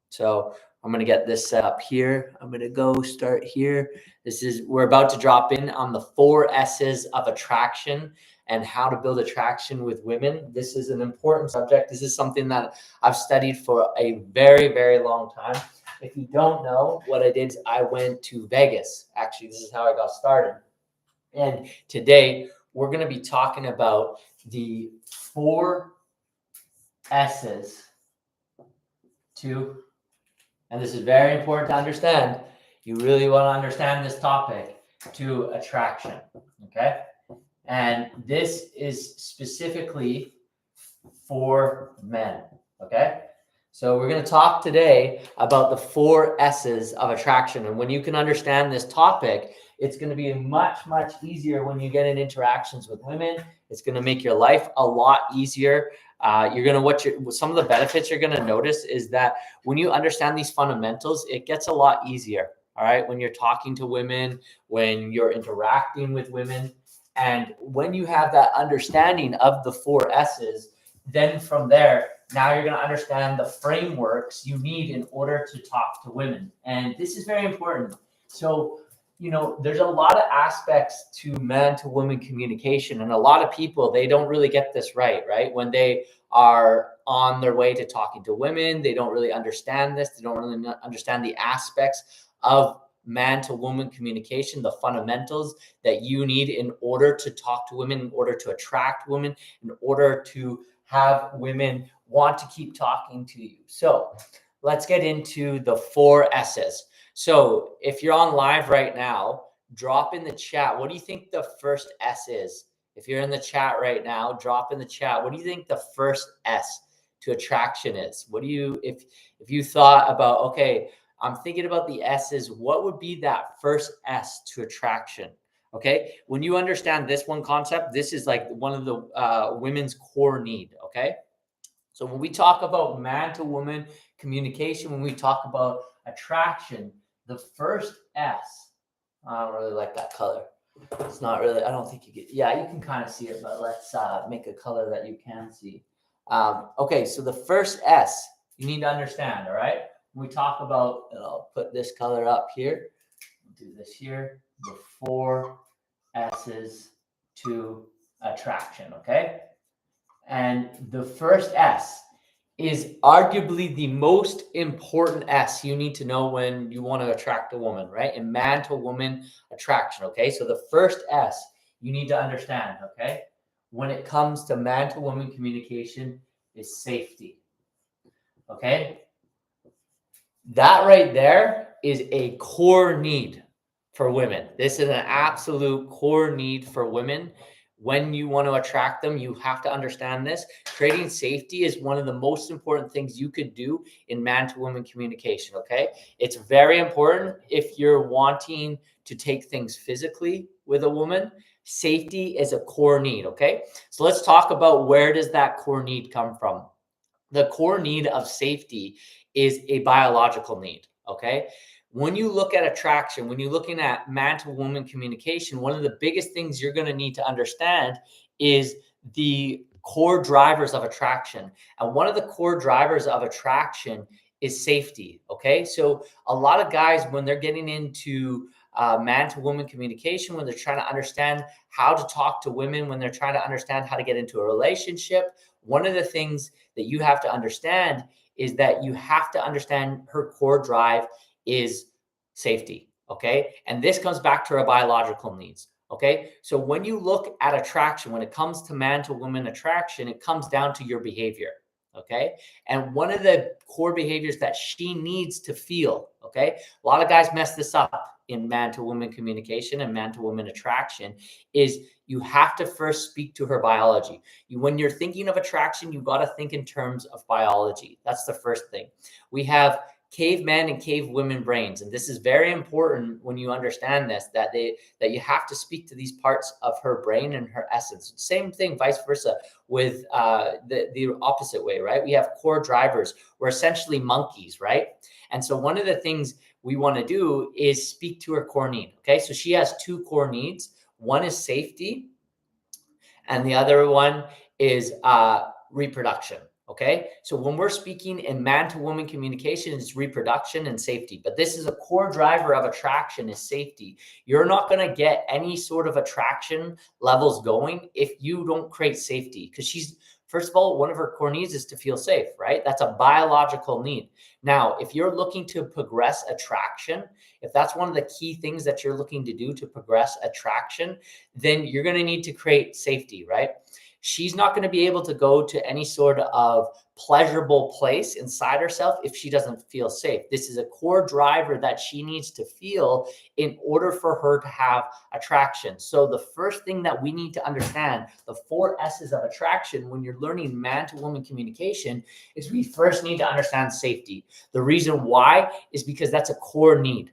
So I'm going to get this set up here. I'm going to go start here. We're about to drop in on the 4 S's of attraction and how to build attraction with women. This is an important subject. This is something that I've studied for a very, very long time. If you don't know, what I did is I went to Vegas. Actually, this is how I got started. And today we're going to be talking about the 4 S's and this is very important to understand. You really want to understand this topic to attraction, okay? And this is specifically for men, okay? So we're going to talk today about the 4 S's of attraction. And when you can understand this topic, it's going to be much, much easier when you get in interactions with women. It's going to make your life a lot easier. Some of the benefits you're going to notice is that when you understand these fundamentals, it gets a lot easier. All right. When you're talking to women, when you're interacting with women, and when you have that understanding of the 4 S's, then from there, now you're going to understand the frameworks you need in order to talk to women. And this is very important. So, there's a lot of aspects to man to woman communication. And a lot of people, they don't really get this right? When they are on their way to talking to women, they don't really understand this. They don't really understand the aspects of man to woman communication, the fundamentals that you need in order to talk to women, in order to attract women, in order to have women want to keep talking to you. So let's get into the 4 S's. So if you're on live right now, drop in the chat. What do you think the first S is? If you're in the chat right now, drop in the chat. What do you think the first S to attraction is? If you thought about, okay, I'm thinking about the S's, what would be that first S to attraction? Okay. When you understand this one concept, this is like one of the women's core need. Okay. So when we talk about man to woman communication, when we talk about attraction, the first S, I don't really like that color. It's not really, I don't think you get, yeah, you can kind of see it, but let's make a color that you can see. Okay, so the first S you need to understand, all right? When we talk about, and I'll put this color up here, do this here, the 4 S's to attraction, okay? And the first S is arguably the most important S you need to know when you want to attract a woman, right? In man to woman attraction, okay? So the first S you need to understand, okay? When it comes to man to woman communication is safety, okay? That right there is a core need for women. This is an absolute core need for women. When you want to attract them, you have to understand this. Creating safety is one of the most important things you could do in man to woman communication, okay? It's very important if you're wanting to take things physically with a woman. Safety is a core need, okay? So let's talk about where does that core need come from. The core need of safety is a biological need, okay? When you look at attraction, when you're looking at man to woman communication, one of the biggest things you're going to need to understand is the core drivers of attraction. And one of the core drivers of attraction is safety, okay? So a lot of guys, when they're getting into man to woman communication, when they're trying to understand how to talk to women, when they're trying to understand how to get into a relationship, one of the things that you have to understand is that you have to understand her core drive is safety, okay? And this comes back to our biological needs, okay? So when you look at attraction, when it comes to man to woman attraction, it comes down to your behavior, okay? And one of the core behaviors that she needs to feel, okay? A lot of guys mess this up in man to woman communication and man to woman attraction is you have to first speak to her biology. When you're thinking of attraction, you got to think in terms of biology. That's the first thing. We have cavemen and cavewomen brains, and this is very important when you understand this, that you have to speak to these parts of her brain and her essence. Same thing, vice versa, with the opposite way, right? We have core drivers. We're essentially monkeys, right? And so one of the things we want to do is speak to her core need. Okay, so she has 2 core needs. One is safety, and the other one is reproduction. Okay, so when we're speaking in man to woman communication, it's reproduction and safety. But this is a core driver of attraction is safety. You're not going to get any sort of attraction levels going if you don't create safety. Because she's, first of all, one of her core needs is to feel safe, right? That's a biological need. Now, if you're looking to progress attraction, if that's one of the key things that you're looking to do to progress attraction, then you're going to need to create safety, right? She's not going to be able to go to any sort of pleasurable place inside herself if she doesn't feel safe. This is a core driver that she needs to feel in order for her to have attraction. So the first thing that we need to understand, the 4 S's of attraction when you're learning man to woman communication, is we first need to understand safety. The reason why is because that's a core need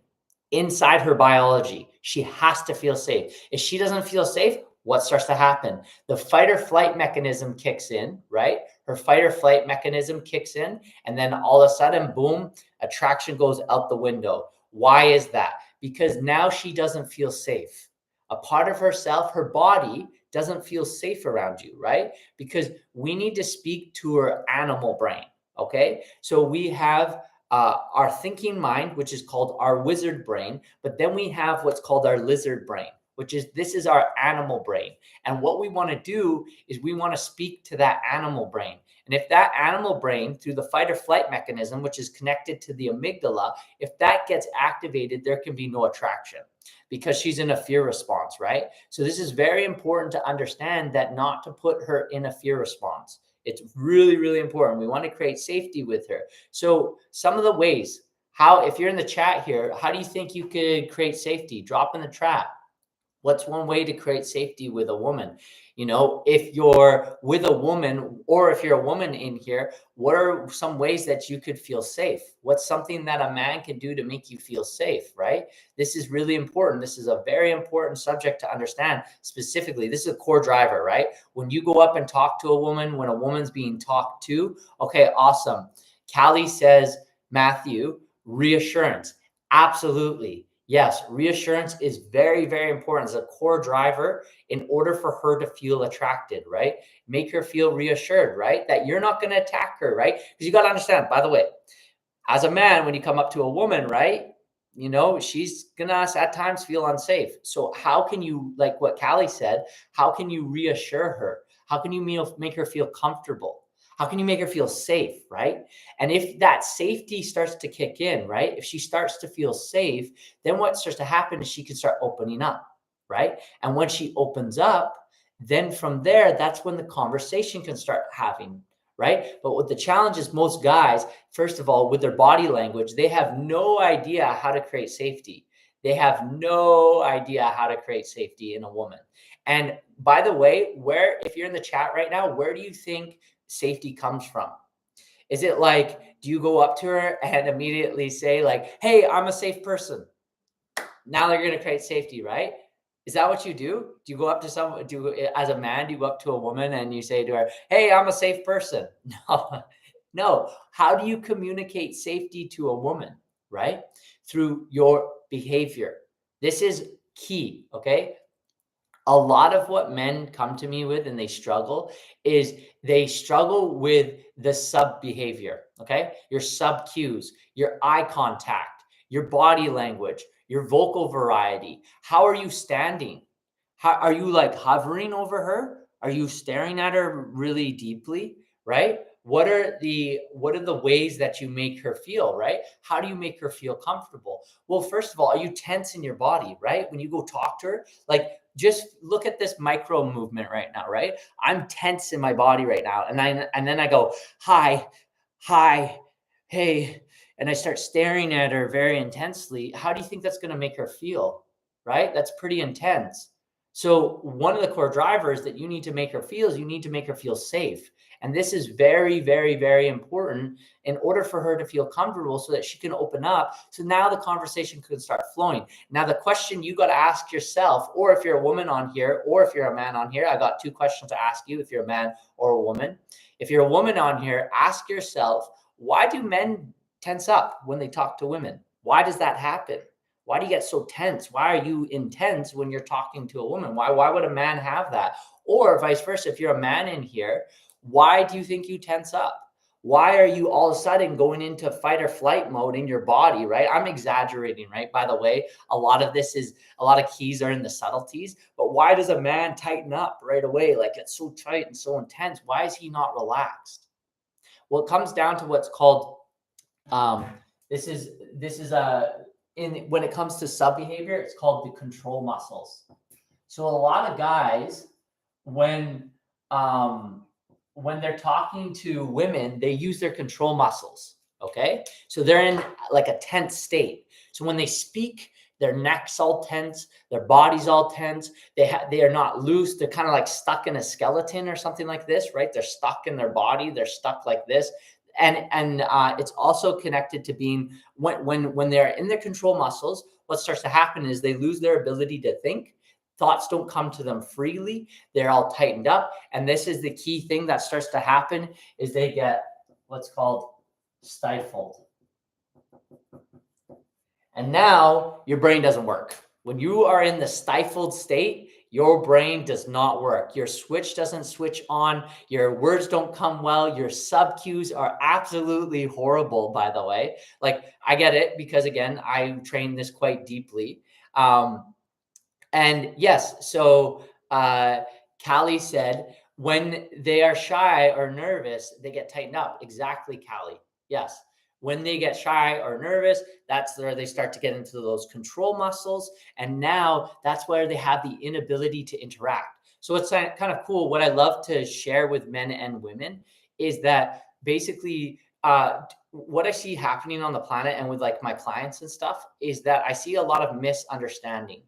inside her biology. She has to feel safe. If she doesn't feel safe, what starts to happen? The fight or flight mechanism kicks in, right? Her fight or flight mechanism kicks in, and then all of a sudden, boom, attraction goes out the window. Why is that? Because now she doesn't feel safe. A part of herself, her body, doesn't feel safe around you, right? Because we need to speak to her animal brain, okay? So we have our thinking mind, which is called our wizard brain, but then we have what's called our lizard brain, which is this is our animal brain. And what we want to do is we want to speak to that animal brain. And if that animal brain, through the fight or flight mechanism, which is connected to the amygdala, if that gets activated, there can be no attraction because she's in a fear response, right? So this is very important to understand that not to put her in a fear response. It's really, really important. We want to create safety with her. So some of the ways, how, if you're in the chat here, how do you think you could create safety? Drop in the chat. What's one way to create safety with a woman? You know, if you're with a woman or if you're a woman in here, what are some ways that you could feel safe? What's something that a man can do to make you feel safe, right? This is really important. This is a very important subject to understand specifically. This is a core driver, right? When you go up and talk to a woman, when a woman's being talked to, okay, awesome. Callie says, Matthew, reassurance. Absolutely. Yes, reassurance is very, very important as a core driver in order for her to feel attracted, right? Make her feel reassured, right? That you're not going to attack her, right? Because you got to understand, by the way, as a man, when you come up to a woman, right? You know, she's going to at times feel unsafe. So how can you, like what Callie said, how can you reassure her? How can you make her feel comfortable? How can you make her feel safe, right? And if that safety starts to kick in, right? If she starts to feel safe, then what starts to happen is she can start opening up, right? And when she opens up, then from there, that's when the conversation can start having, right? But what the challenge is, most guys, first of all, with their body language, they have no idea how to create safety. They have no idea how to create safety in a woman. And by the way, if you're in the chat right now, where do you think safety comes from? Is it like, do you go up to her and immediately say like, hey, I'm a safe person? Now they're going to create safety, right? Is that what you do? Do you go up to someone, as a man, do you go up to a woman and you say to her, hey, I'm a safe person? No, no. How do you communicate safety to a woman, right? Through your behavior. This is key, okay? A lot of what men come to me with and they struggle is they struggle with the sub behavior, okay? Your sub cues, your eye contact, your body language, your vocal variety. How are you standing? How are you like hovering over her? Are you staring at her really deeply, right? What are the ways that you make her feel, right? How do you make her feel comfortable? Well, first of all, are you tense in your body, right? When you go talk to her, like just look at this micro movement right now, right? I'm tense in my body right now. And then I go, hi, hey, and I start staring at her very intensely. How do you think that's going to make her feel? Right? That's pretty intense. So one of the core drivers that you need to make her feel is you need to make her feel safe. And this is very, very, very important in order for her to feel comfortable so that she can open up. So now the conversation could start flowing. Now, the question you got to ask yourself, or if you're a woman on here, or if you're a man on here, I got 2 questions to ask you if you're a man or a woman. If you're a woman on here, ask yourself, why do men tense up when they talk to women? Why does that happen? Why do you get so tense? Why are you intense when you're talking to a woman? Why would a man have that? Or vice versa, if you're a man in here, why do you think you tense up? Why are you all of a sudden going into fight or flight mode in your body, right? I'm exaggerating, right? By the way, a lot of keys are in the subtleties, but why does a man tighten up right away? Like it's so tight and so intense. Why is he not relaxed? Well, it comes down to what's called, this is when it comes to sub behavior, it's called the control muscles. So a lot of guys, when they're talking to women, they use their control muscles. Okay. So they're in like a tense state. So when they speak, their neck's all tense, their body's all tense. They are not loose. They're kind of like stuck in a skeleton or something like this, right? They're stuck in their body. They're stuck like this. And it's also connected to being when they're in their control muscles, what starts to happen is they lose their ability to think. Thoughts don't come to them freely. They're all tightened up. And this is the key thing that starts to happen is they get what's called stifled. And now your brain doesn't work. When you are in the stifled state, your brain does not work. Your switch doesn't switch on. Your words don't come well. Your sub cues are absolutely horrible, by the way. Like I get it because again, I train this quite deeply. And yes, so Callie said, when they are shy or nervous, they get tightened up. Exactly, Callie. Yes. When they get shy or nervous, that's where they start to get into those control muscles. And now that's where they have the inability to interact. So it's kind of cool. What I love to share with men and women is that basically what I see happening on the planet and with like my clients and stuff is that I see a lot of misunderstanding.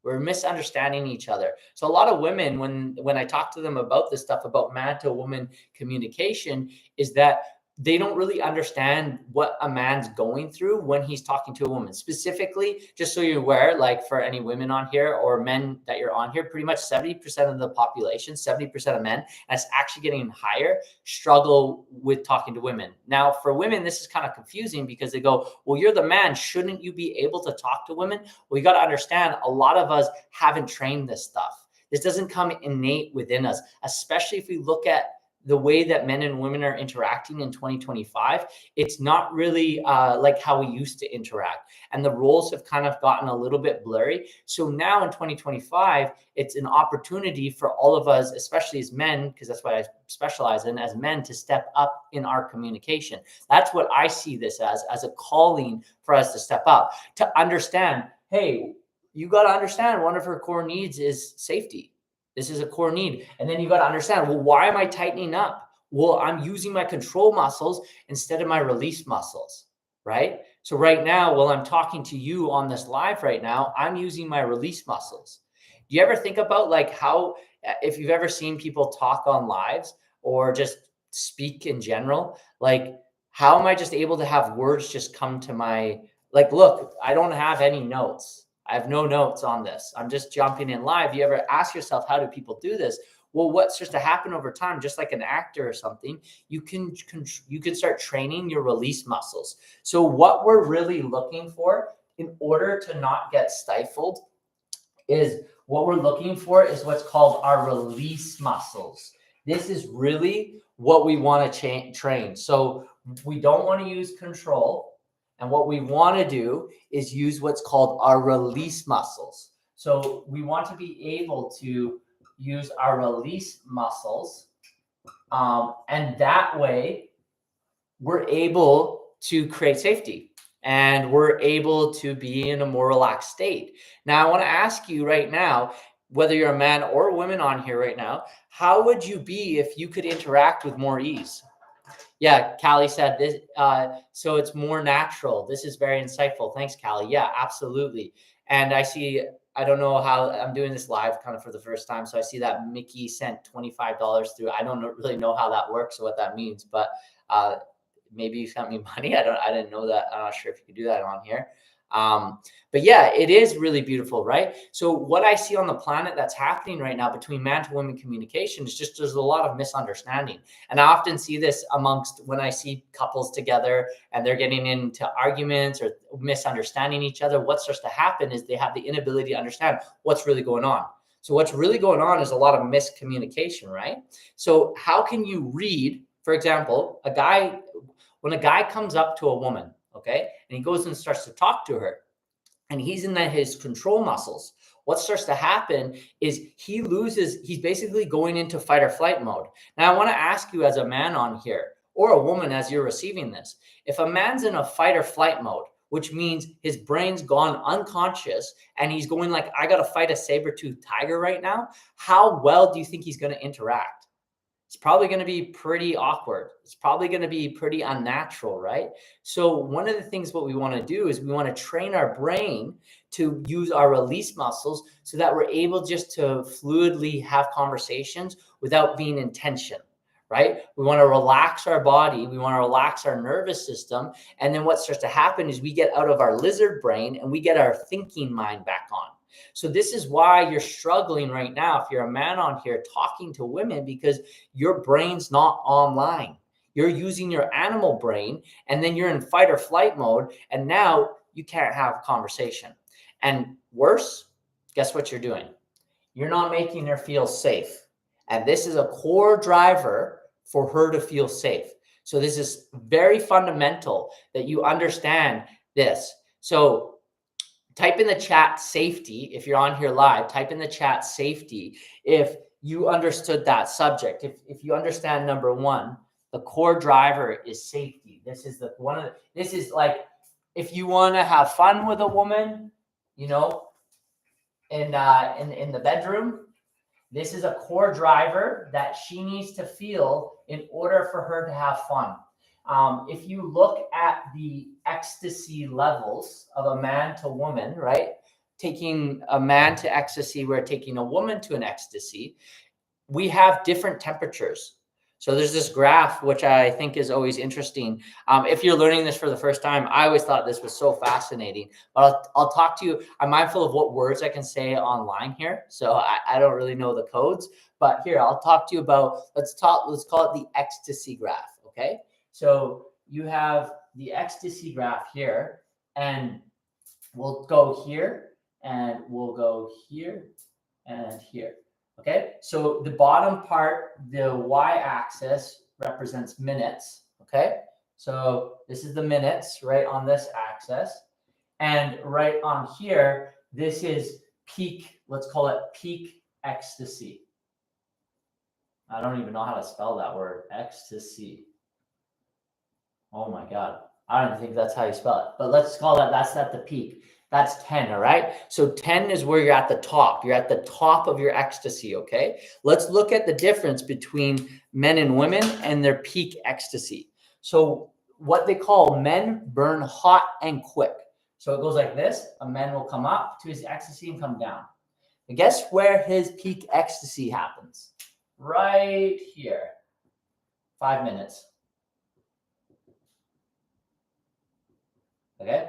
We're misunderstanding each other. So a lot of women, when I talk to them about this stuff, about man to woman communication, is that they don't really understand what a man's going through when he's talking to a woman. Specifically, just so you're aware, like for any women on here or men that you're on here, pretty much 70% of the population, 70% of men, and it's actually getting higher, struggle with talking to women. Now, for women, this is kind of confusing because they go, well, you're the man. Shouldn't you be able to talk to women? Well, you got to understand, a lot of us haven't trained this stuff. This doesn't come innate within us, especially if we look at the way that men and women are interacting in 2025, it's not really like how we used to interact. And the roles have kind of gotten a little bit blurry. So now in 2025, it's an opportunity for all of us, especially as men, because that's what I specialize in, as men, to step up in our communication. That's what I see this as a calling for us to step up, to understand, hey, you got to understand one of her core needs is safety. This is a core need. And then you got to understand, well, why am I tightening up? Well, I'm using my control muscles instead of my release muscles, right? So right now, while I'm talking to you on this live right now, I'm using my release muscles. Do you ever think about like how, if you've ever seen people talk on lives or just speak in general, like how am I just able to have words just come to my, like, look, I don't have any notes. I have no notes on this. I'm just jumping in live. You ever ask yourself, how do people do this? Well, what starts to happen over time, just like an actor or something, you can start training your release muscles. So what we're really looking for in order to not get stifled is what's called our release muscles. This is really what we want to train. So we don't want to use control. And what we want to do is use what's called our release muscles. So we want to be able to use our release muscles. And that way, we're able to create safety. And we're able to be in a more relaxed state. Now, I want to ask you right now, whether you're a man or a woman on here right now, how would you be if you could interact with more ease? Yeah, Callie said this. So it's more natural. This is very insightful. Thanks, Callie. Yeah, absolutely. And I see, I don't know how I'm doing this live kind of for the first time. So I see that Mickey sent $25 through. I don't really know how that works or what that means, but maybe you sent me money. I didn't know that. I'm not sure if you could do that on here. But yeah, it is really beautiful, right? So what I see on the planet that's happening right now between man to woman communication is just, there's a lot of misunderstanding. And I often see this amongst when I see couples together and they're getting into arguments or misunderstanding each other. What starts to happen is they have the inability to understand what's really going on. So what's really going on is a lot of miscommunication, right? So how can you read? For example, when a guy comes up to a woman, okay, and he goes and starts to talk to her, and he's in his control muscles, what starts to happen is he's basically going into fight or flight mode. Now, I want to ask you as a man on here, or a woman as you're receiving this, if a man's in a fight or flight mode, which means his brain's gone unconscious and he's going like, I got to fight a saber-toothed tiger right now, how well do you think he's going to interact? It's probably going to be pretty awkward. It's probably going to be pretty unnatural, right? So one of the things what we want to do is we want to train our brain to use our release muscles so that we're able just to fluidly have conversations without being in tension, right? We want to relax our body. We want to relax our nervous system. And then what starts to happen is we get out of our lizard brain and we get our thinking mind back on. So this is why you're struggling right now, if you're a man on here talking to women, because your brain's not online. You're using your animal brain, and then you're in fight or flight mode, and now you can't have a conversation. And worse, guess what you're doing? You're not making her feel safe. And this is a core driver for her to feel safe. So this is very fundamental that you understand this. So type in the chat safety. If you're on here live, type in the chat safety if you understood that subject. If you understand number one, the core driver is safety. This is this is like, if you want to have fun with a woman, you know, in the bedroom, this is a core driver that she needs to feel in order for her to have fun. If you look at the ecstasy levels of a man to woman, right? Taking a man to ecstasy, we're taking a woman to an ecstasy. We have different temperatures. So there's this graph, which I think is always interesting. If you're learning this for the first time, I always thought this was so fascinating. But I'll talk to you. I'm mindful of what words I can say online here. So I don't really know the codes. But here, I'll talk to you about, let's call it the ecstasy graph, okay? So you have the ecstasy graph here, and we'll go here, and we'll go here, and here. Okay, so the bottom part, the y-axis represents minutes. Okay, so this is the minutes right on this axis, and right on here, this is peak, let's call it peak ecstasy. I don't even know how to spell that word, ecstasy. Oh my God, I don't think that's how you spell it, but let's call that's at the peak. That's 10, all right? So 10 is where you're at the top. You're at the top of your ecstasy, okay? Let's look at the difference between men and women and their peak ecstasy. So what they call men burn hot and quick. So it goes like this. A man will come up to his ecstasy and come down. And guess where his peak ecstasy happens? Right here. 5 minutes. Okay?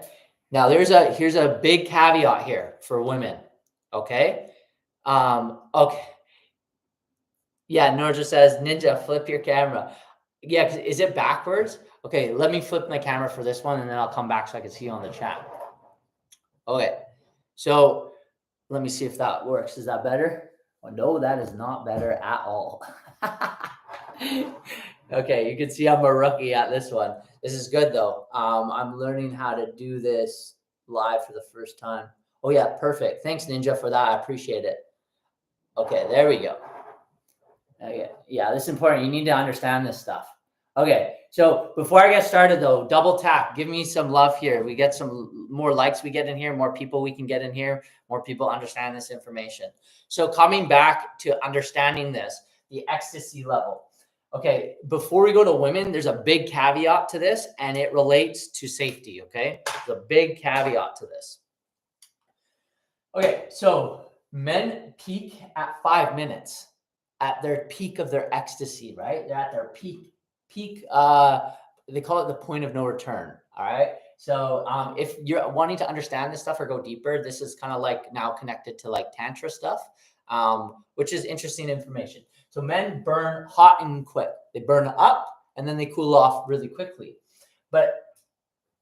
Now, here's a big caveat here for women, okay? Okay. Yeah, Norja says, Ninja, flip your camera. Yeah, is it backwards? Okay, let me flip my camera for this one, and then I'll come back so I can see you on the chat. Okay, so let me see if that works. Is that better? Oh, no, that is not better at all. Okay, you can see I'm a rookie at this one. This is good though. I'm learning how to do this live for the first time. Oh yeah, perfect. Thanks, Ninja, for that. I appreciate it. Okay, there we go. Okay, yeah, this is important. You need to understand this stuff. Okay, so before I get started though, double tap. Give me some love here. We get some more likes we get in here, more people we can get in here, more people understand this information. So coming back to understanding this, the ecstasy level. Okay, before we go to women, there's a big caveat to this, and it relates to safety, okay? There's a big caveat to this. Okay, so men peak at 5 minutes, at their peak of their ecstasy, right? They're at their peak, they call it the point of no return, all right? So if you're wanting to understand this stuff or go deeper, this is kind of like now connected to like Tantra stuff, which is interesting information. So men burn hot and quick. They burn up and then they cool off really quickly. But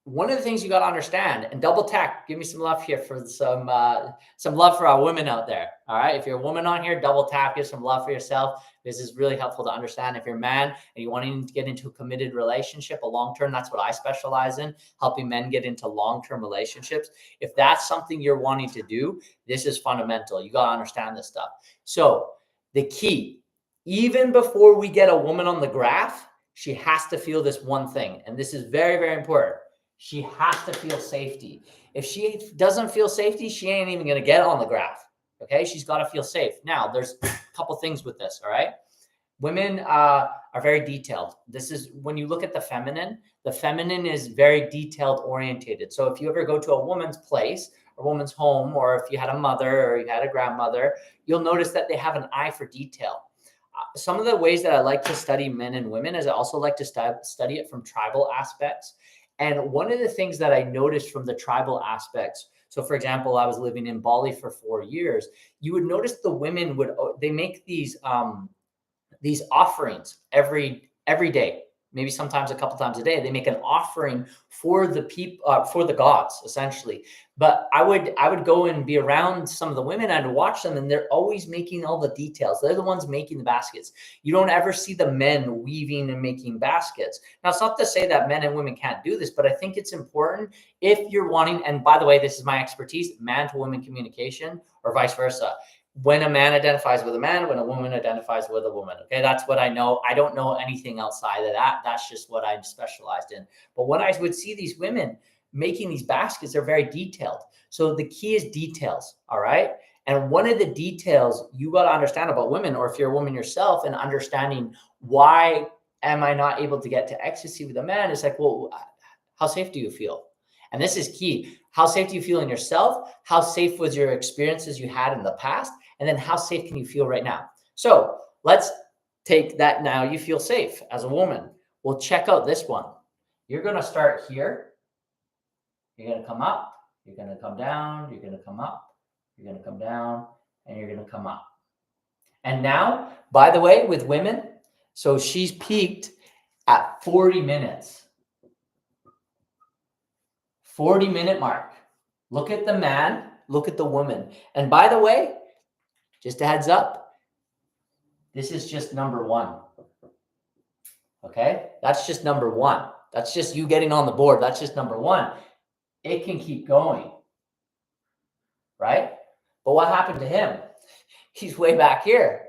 one of the things you got to understand, and double tap, give me some love here for some love for our women out there. All right. If you're a woman on here, double tap, give some love for yourself. This is really helpful to understand. If you're a man and you want to get into a committed relationship, a long-term, that's what I specialize in, helping men get into long-term relationships. If that's something you're wanting to do, this is fundamental. You got to understand this stuff. So the key, even before we get a woman on the graph, she has to feel this one thing. And this is very, very important. She has to feel safety. If she doesn't feel safety, she ain't even going to get on the graph. Okay. She's got to feel safe. Now, there's a couple things with this. All right. Women are very detailed. This is when you look at the feminine is very detailed orientated. So if you ever go to a woman's place, a woman's home, or if you had a mother or you had a grandmother, you'll notice that they have an eye for detail. Some of the ways that I like to study men and women is I also like to study it from tribal aspects. And one of the things that I noticed from the tribal aspects, so for example, I was living in Bali for 4 years, you would notice the women they make these offerings every day, maybe sometimes a couple times a day. They make an offering for the people, for the gods, essentially. But I would go and be around some of the women. I'd watch them, and they're always making all the details. They're the ones making the baskets. You don't ever see the men weaving and making baskets. Now, it's not to say that men and women can't do this, but I think it's important if you're wanting. And by the way, this is my expertise: man to woman communication, or vice versa. When a man identifies with a man, when a woman identifies with a woman. Okay, that's what I know. I don't know anything outside of that. That's just what I'm specialized in. But when I would see these women making these baskets, they're very detailed. So the key is details. All right. And one of the details you got to understand about women, or if you're a woman yourself, and understanding why am I not able to get to ecstasy with a man, is like, well, how safe do you feel? And this is key. How safe do you feel in yourself? How safe was your experiences you had in the past? And then how safe can you feel right now? So let's take that. Now you feel safe as a woman. Well, check out this one. You're going to start here. You're going to come up. You're going to come down. You're going to come up. You're going to come down. And you're going to come up. And now, by the way, with women, so she's peaked at 40 minutes. 40-minute mark. Look at the man. Look at the woman. And by the way, just a heads up, this is just number one. Okay? That's just number one. That's just you getting on the board. That's just number one. It can keep going. Right? But what happened to him? He's way back here.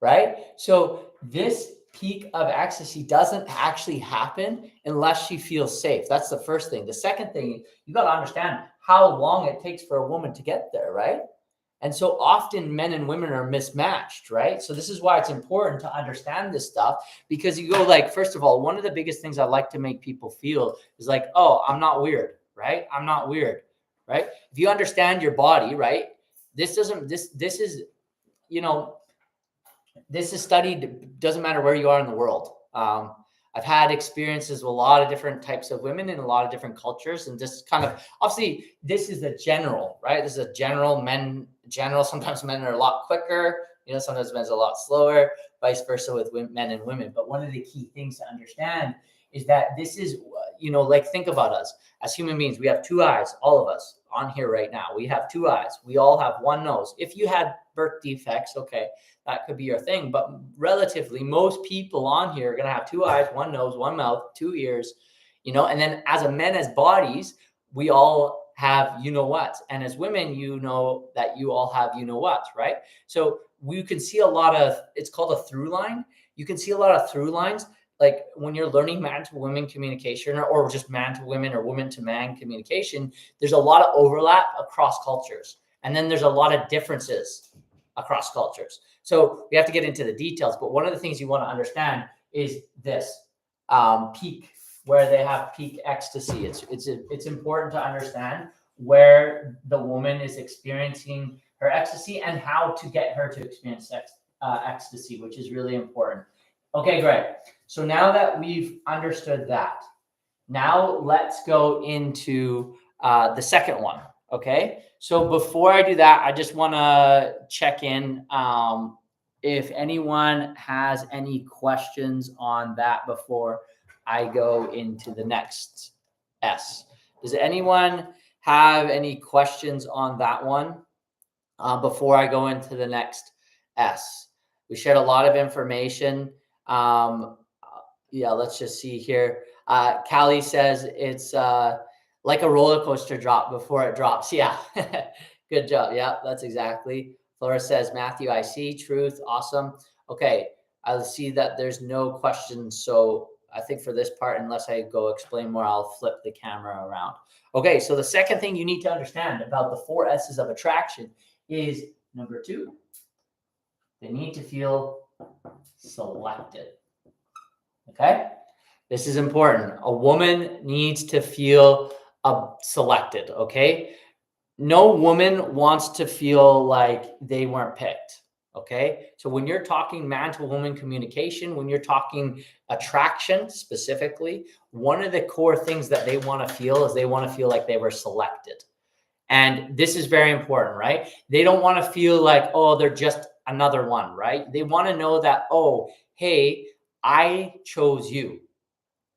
Right? So this peak of ecstasy doesn't actually happen unless she feels safe. That's the first thing. The second thing, you got to understand how long it takes for a woman to get there, right? And so often men and women are mismatched, right? So this is why it's important to understand this stuff, because you go like, first of all, one of the biggest things I like to make people feel is like, oh, I'm not weird, right? I'm not weird, right? If you understand your body, right? This is, this is studied, doesn't matter where you are in the world. I've had experiences with a lot of different types of women in a lot of different cultures, and just kind of, obviously this is a general, right? This is a general. Sometimes men are a lot quicker, sometimes men's a lot slower, vice versa with men and women. But one of the key things to understand is that this is, like, think about us as human beings. We have two eyes, all of us on here right now. We have two eyes. We all have one nose. If you had birth defects, okay, that could be your thing. But relatively, most people on here are going to have two eyes, one nose, one mouth, two ears, and then as bodies, we all have what. And as women, that you all have what, right? So we can see a lot of, it's called a through line. You can see a lot of through lines. Like when you're learning man to women communication, or just man to women or woman to man communication, there's a lot of overlap across cultures. And then there's a lot of differences across cultures. So we have to get into the details. But one of the things you want to understand is this peak, where they have peak ecstasy. It's important to understand where the woman is experiencing her ecstasy and how to get her to experience ecstasy, which is really important. Okay, great. So now that we've understood that, now let's go into the second one. Okay. So before I do that, I just want to check in if anyone has any questions on that before I go into the next S. Does anyone have any questions on that one before I go into the next S? We shared a lot of information. Yeah, let's just see here. Callie says it's like a roller coaster drop before it drops. Yeah, good job. Yeah, that's exactly. Flora says, Matthew, I see truth. Awesome. Okay, I see that there's no questions. So I think for this part, unless I go explain more, I'll flip the camera around. Okay, so the second thing you need to understand about the 4 S's of attraction is number 2. They need to feel selected. Okay, this is important. A woman needs to feel selected. Okay, no woman wants to feel like they weren't picked. Okay, so when you're talking man to woman communication, when you're talking attraction specifically, one of the core things that they want to feel is they want to feel like they were selected. And this is very important, right? They don't want to feel like, oh, they're just another one, right? They want to know that, oh, hey, I chose you.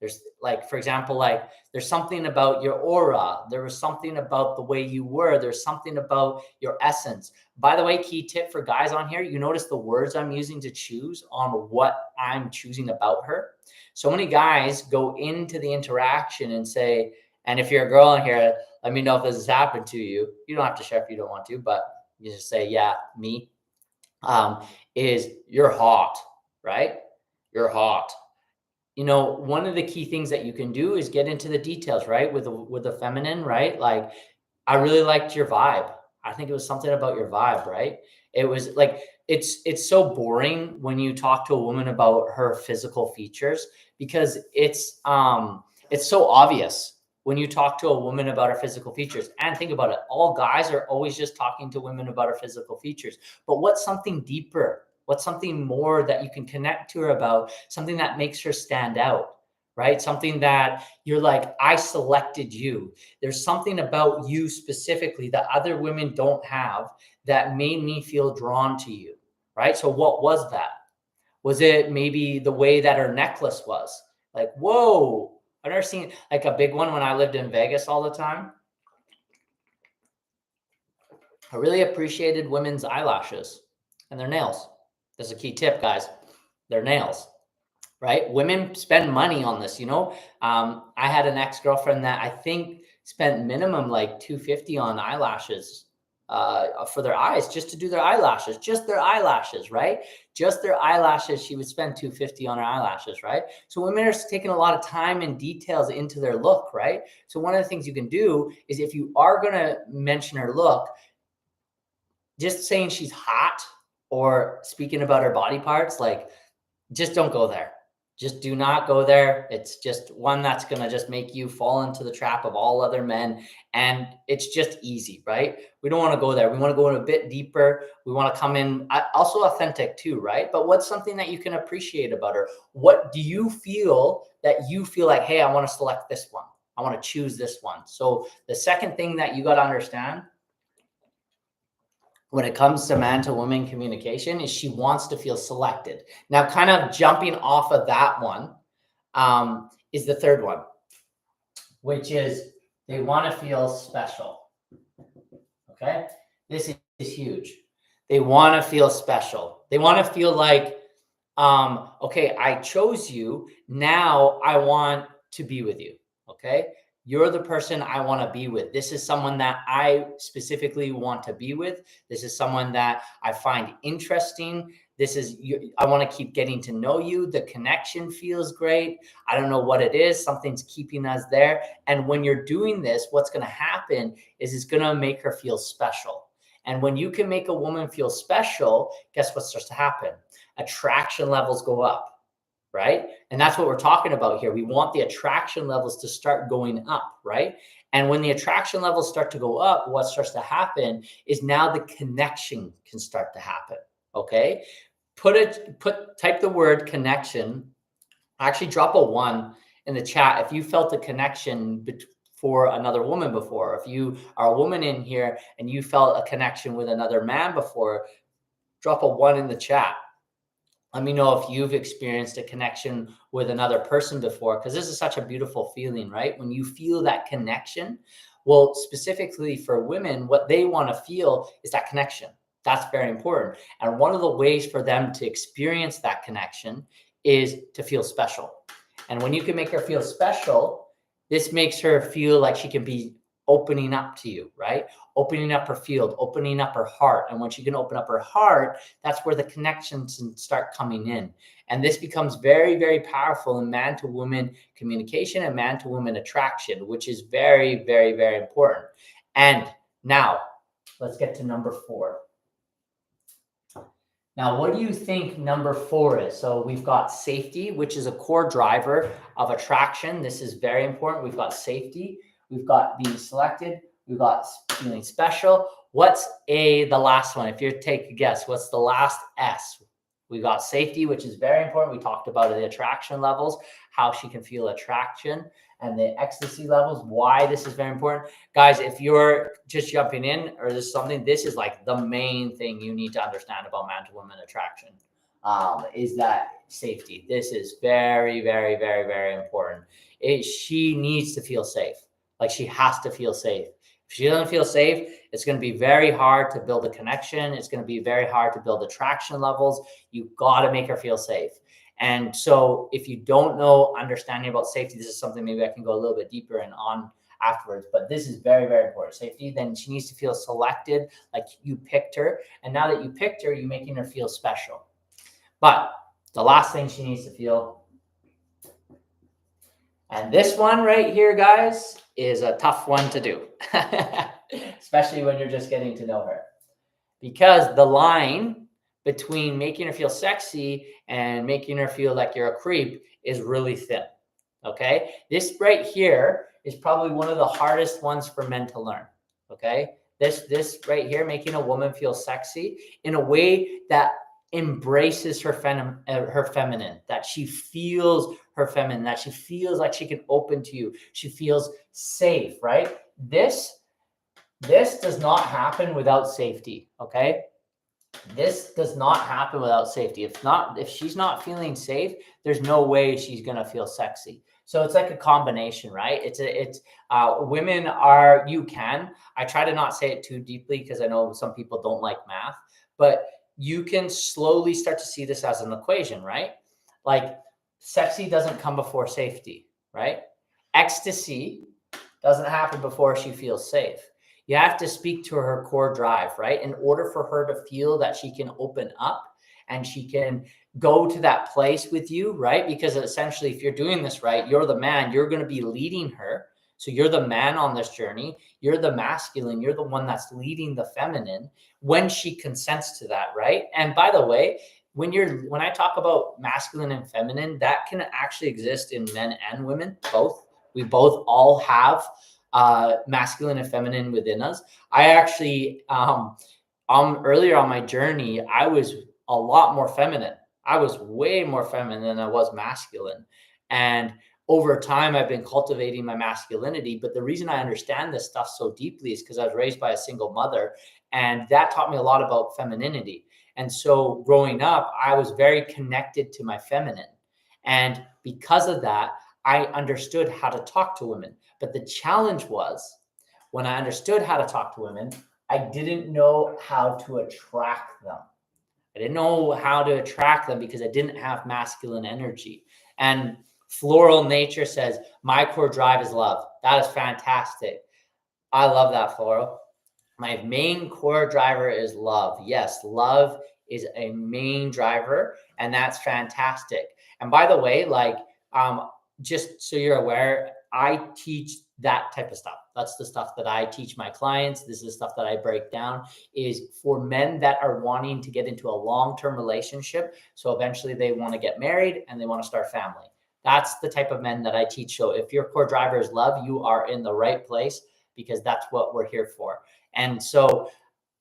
There's like, for example, like there's something about your aura. There was something about the way you were. There's something about your essence. By the way, key tip for guys on here, you notice the words I'm using to choose on what I'm choosing about her. So many guys go into the interaction and say, and if you're a girl in here, let me know if this has happened to you. You don't have to share if you don't want to, but you just say, yeah, me. Is you're hot, right? You're hot. You know, one of the key things that you can do is get into the details, right? With the feminine, right? Like, I really liked your vibe. I think it was something about your vibe, right? It was like, it's so boring when you talk to a woman about her physical features because it's so obvious when you talk to a woman about her physical features. And think about it, all guys are always just talking to women about her physical features. But what's something deeper? What's something more that you can connect to her about? Something that makes her stand out, right? Something that you're like, I selected you. There's something about you specifically that other women don't have that made me feel drawn to you, right? So what was that? Was it maybe the way that her necklace was? Like, whoa, I've never seen like a big one when I lived in Vegas all the time. I really appreciated women's eyelashes and their nails. That's a key tip, guys. Their nails, right? Women spend money on this, you know. I had an ex-girlfriend that I think spent minimum like $250 on eyelashes for their eyes, just to do their eyelashes, just their eyelashes, right? Just their eyelashes. She would spend $250 on her eyelashes, right? So women are taking a lot of time and details into their look, right? So one of the things you can do is if you are going to mention her look, just saying she's hot or speaking about her body parts, like, just don't go there. Just do not go there. It's just one that's going to just make you fall into the trap of all other men. And it's just easy, right? We don't want to go there. We want to go in a bit deeper. We want to come in also authentic too, right? But what's something that you can appreciate about her? What do you feel that you feel like, hey, I want to select this one. I want to choose this one. So the second thing that you got to understand when it comes to man to woman communication is she wants to feel selected. Now, kind of jumping off of that one is the third one, which is they want to feel special. Okay, this is huge. They want to feel special. They want to feel like, okay, I chose you. Now I want to be with you. Okay. You're the person I want to be with. This is someone that I specifically want to be with. This is someone that I find interesting. I want to keep getting to know you. The connection feels great. I don't know what it is. Something's keeping us there. And when you're doing this, what's going to happen is it's going to make her feel special. And when you can make a woman feel special, guess what starts to happen? Attraction levels go up. Right? And that's what we're talking about here. We want the attraction levels to start going up, right? And when the attraction levels start to go up, what starts to happen is now the connection can start to happen. Okay. Type the word connection. Actually drop a 1 in the chat if you felt a connection for another woman before. If you are a woman in here and you felt a connection with another man before, drop a 1 in the chat. Let me know if you've experienced a connection with another person before, because this is such a beautiful feeling, right? When you feel that connection. Well, specifically for women, what they want to feel is that connection. That's very important. And one of the ways for them to experience that connection is to feel special. And when you can make her feel special, this makes her feel like she can be opening up to you, right? Opening up her field, opening up her heart. And when she can open up her heart, that's where the connections start coming in. And this becomes very, very powerful in man to woman communication and man to woman attraction, which is very, very, very important. And now let's get to number 4. Now, what do you think number 4 is? So we've got safety, which is a core driver of attraction. This is very important. We've got safety. We've got being selected. We've got feeling special. What's the last one? If you take a guess, what's the last S? We've got safety, which is very important. We talked about the attraction levels, how she can feel attraction, and the ecstasy levels, why this is very important. Guys, if you're just jumping in or there's something, this is like the main thing you need to understand about man to woman attraction, is that safety. This is very, very, very, very important. She needs to feel safe. Like she has to feel safe. If she doesn't feel safe, it's going to be very hard to build a connection. It's going to be very hard to build attraction levels. You got to make her feel safe. And so if you don't know understanding about safety, this is something maybe I can go a little bit deeper and on afterwards, but this is very, very important. Safety. Then she needs to feel selected, like you picked her. And now that you picked her, you're making her feel special. But the last thing she needs to feel, and this one right here, guys, is a tough one to do, especially when you're just getting to know her, because the line between making her feel sexy and making her feel like you're a creep is really thin. Okay. This right here is probably one of the hardest ones for men to learn. Okay. This right here, making a woman feel sexy in a way that embraces her feminine, that she feels her feminine, that she feels like she can open to you. She feels safe, right? This does not happen without safety. Okay. This does not happen without safety. If she's not feeling safe, there's no way she's going to feel sexy. So it's like a combination, right? Women are, I try to not say it too deeply because I know some people don't like math, but you can slowly start to see this as an equation, right? Like sexy doesn't come before safety, right? Ecstasy doesn't happen before she feels safe. You have to speak to her core drive, right? In order for her to feel that she can open up and she can go to that place with you, right? Because essentially, if you're doing this right, you're the man, you're going to be leading her. So you're the man on this journey. You're the masculine. You're the one that's leading the feminine when she consents to that, right? And by the way, when I talk about masculine and feminine, that can actually exist in men and women, both. We both all have masculine and feminine within us. I actually, earlier on my journey, I was a lot more feminine. I was way more feminine than I was masculine. And over time, I've been cultivating my masculinity. But the reason I understand this stuff so deeply is because I was raised by a single mother. And that taught me a lot about femininity. And so growing up, I was very connected to my feminine. And because of that, I understood how to talk to women. But the challenge was when I understood how to talk to women, I didn't know how to attract them. I didn't know how to attract them because I didn't have masculine energy. And Floral Nature says, my core drive is love. That is fantastic. I love that, Floral. My main core driver is love. Yes, love is a main driver, and that's fantastic. And by the way, just so you're aware, I teach that type of stuff. That's the stuff that I teach my clients. This is the stuff that I break down is for men that are wanting to get into a long-term relationship. So eventually they want to get married and they want to start family. That's the type of men that I teach. So if your core driver is love, you are in the right place because that's what we're here for. And so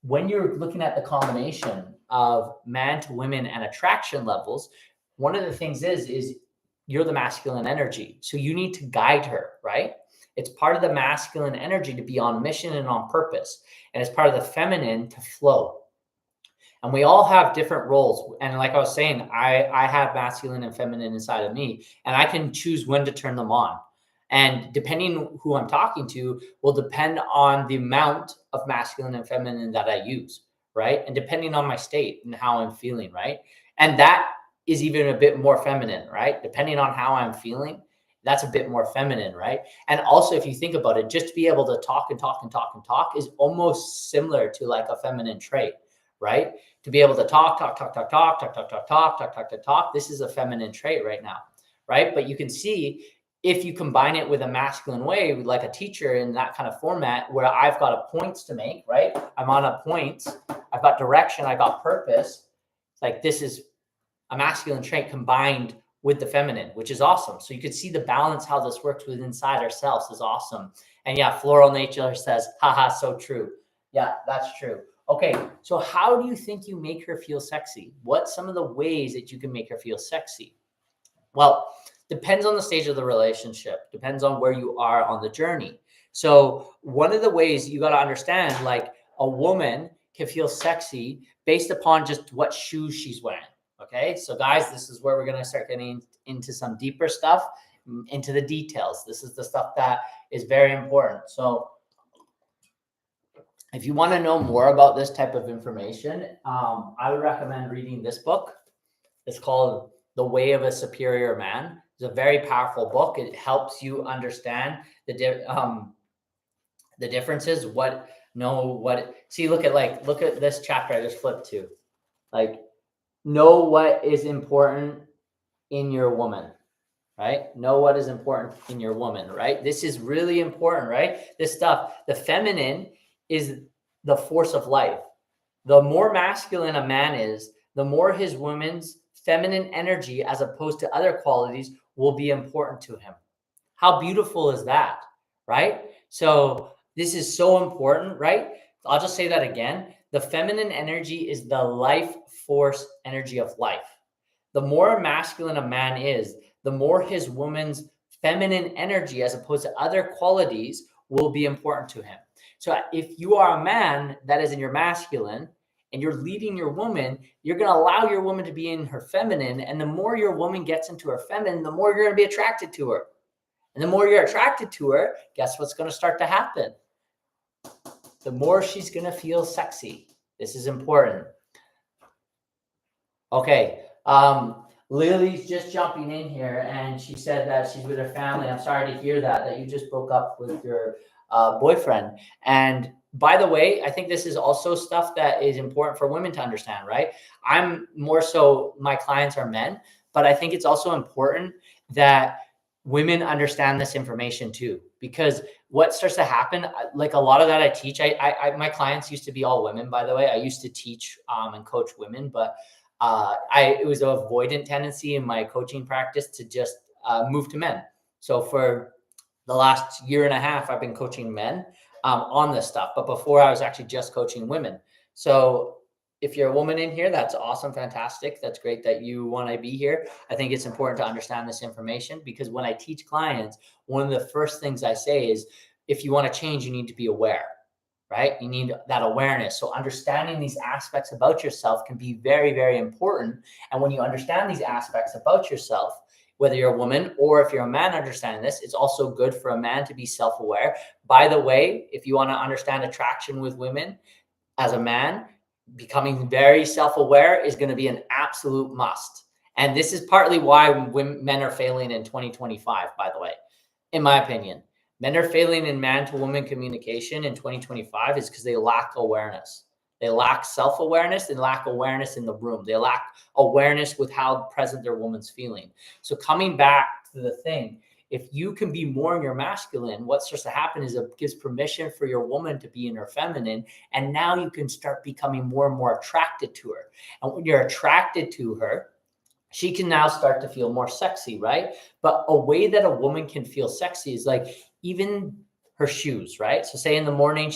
when you're looking at the combination of man to women and attraction levels, one of the things is you're the masculine energy. So you need to guide her, right? It's part of the masculine energy to be on mission and on purpose. And it's part of the feminine to flow. And we all have different roles. And like I was saying, I have masculine and feminine inside of me, and I can choose when to turn them on. And depending who I'm talking to will depend on the amount of masculine and feminine that I use, right? And depending on my state and how I'm feeling, right? And that is even a bit more feminine, right? Depending on how I'm feeling, that's a bit more feminine, right? And also, if you think about it, just to be able to talk and talk and talk and talk is almost similar to like a feminine trait, right? To be able to talk, talk, talk, talk, talk, talk, talk, talk, talk, talk, talk, talk, talk. This is a feminine trait right now, right? But you can see if you combine it with a masculine way, like a teacher in that kind of format where I've got a points to make, right? I'm on a point, I've got direction, I've got purpose. Like this is a masculine trait combined with the feminine, which is awesome. So you could see the balance, how this works with inside ourselves is awesome. And yeah, Floral Nature says, haha, so true. Yeah, that's true. Okay, so how do you think you make her feel sexy? What's some of the ways that you can make her feel sexy? Well, depends on the stage of the relationship, depends on where you are on the journey. So one of the ways you got to understand, like a woman can feel sexy based upon just what shoes she's wearing. Okay, so guys, this is where we're going to start getting into some deeper stuff, into the details. This is the stuff that is very important. So if you want to know more about this type of information, I would recommend reading this book. It's called The Way of a Superior Man. It's a very powerful book. It helps you understand the differences. See, look at this chapter I just flipped to. Like, know what is important in your woman, right? Know what is important in your woman, right? This is really important, right? This stuff, the feminine is the force of life. The more masculine a man is, the more his woman's feminine energy, as opposed to other qualities, will be important to him. How beautiful is that, right? So this is so important, right? I'll just say that again. The feminine energy is the life force energy of life. The more masculine a man is, the more his woman's feminine energy, as opposed to other qualities, will be important to him. So if you are a man that is in your masculine and you're leading your woman, you're going to allow your woman to be in her feminine. And the more your woman gets into her feminine, the more you're going to be attracted to her. And the more you're attracted to her, guess what's going to start to happen? The more she's going to feel sexy. This is important. Okay. Lily's just jumping in here, and she said that she's with her family. I'm sorry to hear that you just broke up with your boyfriend. And by the way, I think this is also stuff that is important for women to understand, right? I'm more so, my clients are men, but I think it's also important that women understand this information too, because what starts to happen, like a lot of that I teach, my clients used to be all women, by the way. I used to teach and coach women, but it was an avoidant tendency in my coaching practice to just move to men. So for the last year and a half, I've been coaching men on this stuff. But before, I was actually just coaching women. So if you're a woman in here, that's awesome. Fantastic. That's great that you want to be here. I think it's important to understand this information, because when I teach clients, one of the first things I say is, if you want to change, you need to be aware. Right? You need that awareness. So understanding these aspects about yourself can be very, very important. And when you understand these aspects about yourself, whether you're a woman or if you're a man understanding this, it's also good for a man to be self-aware. By the way, if you want to understand attraction with women as a man, becoming very self-aware is going to be an absolute must. And this is partly why men are failing in 2025, by the way, in my opinion. Men are failing in man-to-woman communication in 2025 is because they lack awareness. They lack self-awareness and lack awareness in the room. They lack awareness with how present their woman's feeling. So coming back to the thing, if you can be more in your masculine, what starts to happen is it gives permission for your woman to be in her feminine. And now you can start becoming more and more attracted to her. And when you're attracted to her, she can now start to feel more sexy, right? But a way that a woman can feel sexy is like even her shoes, right? So say in the morning,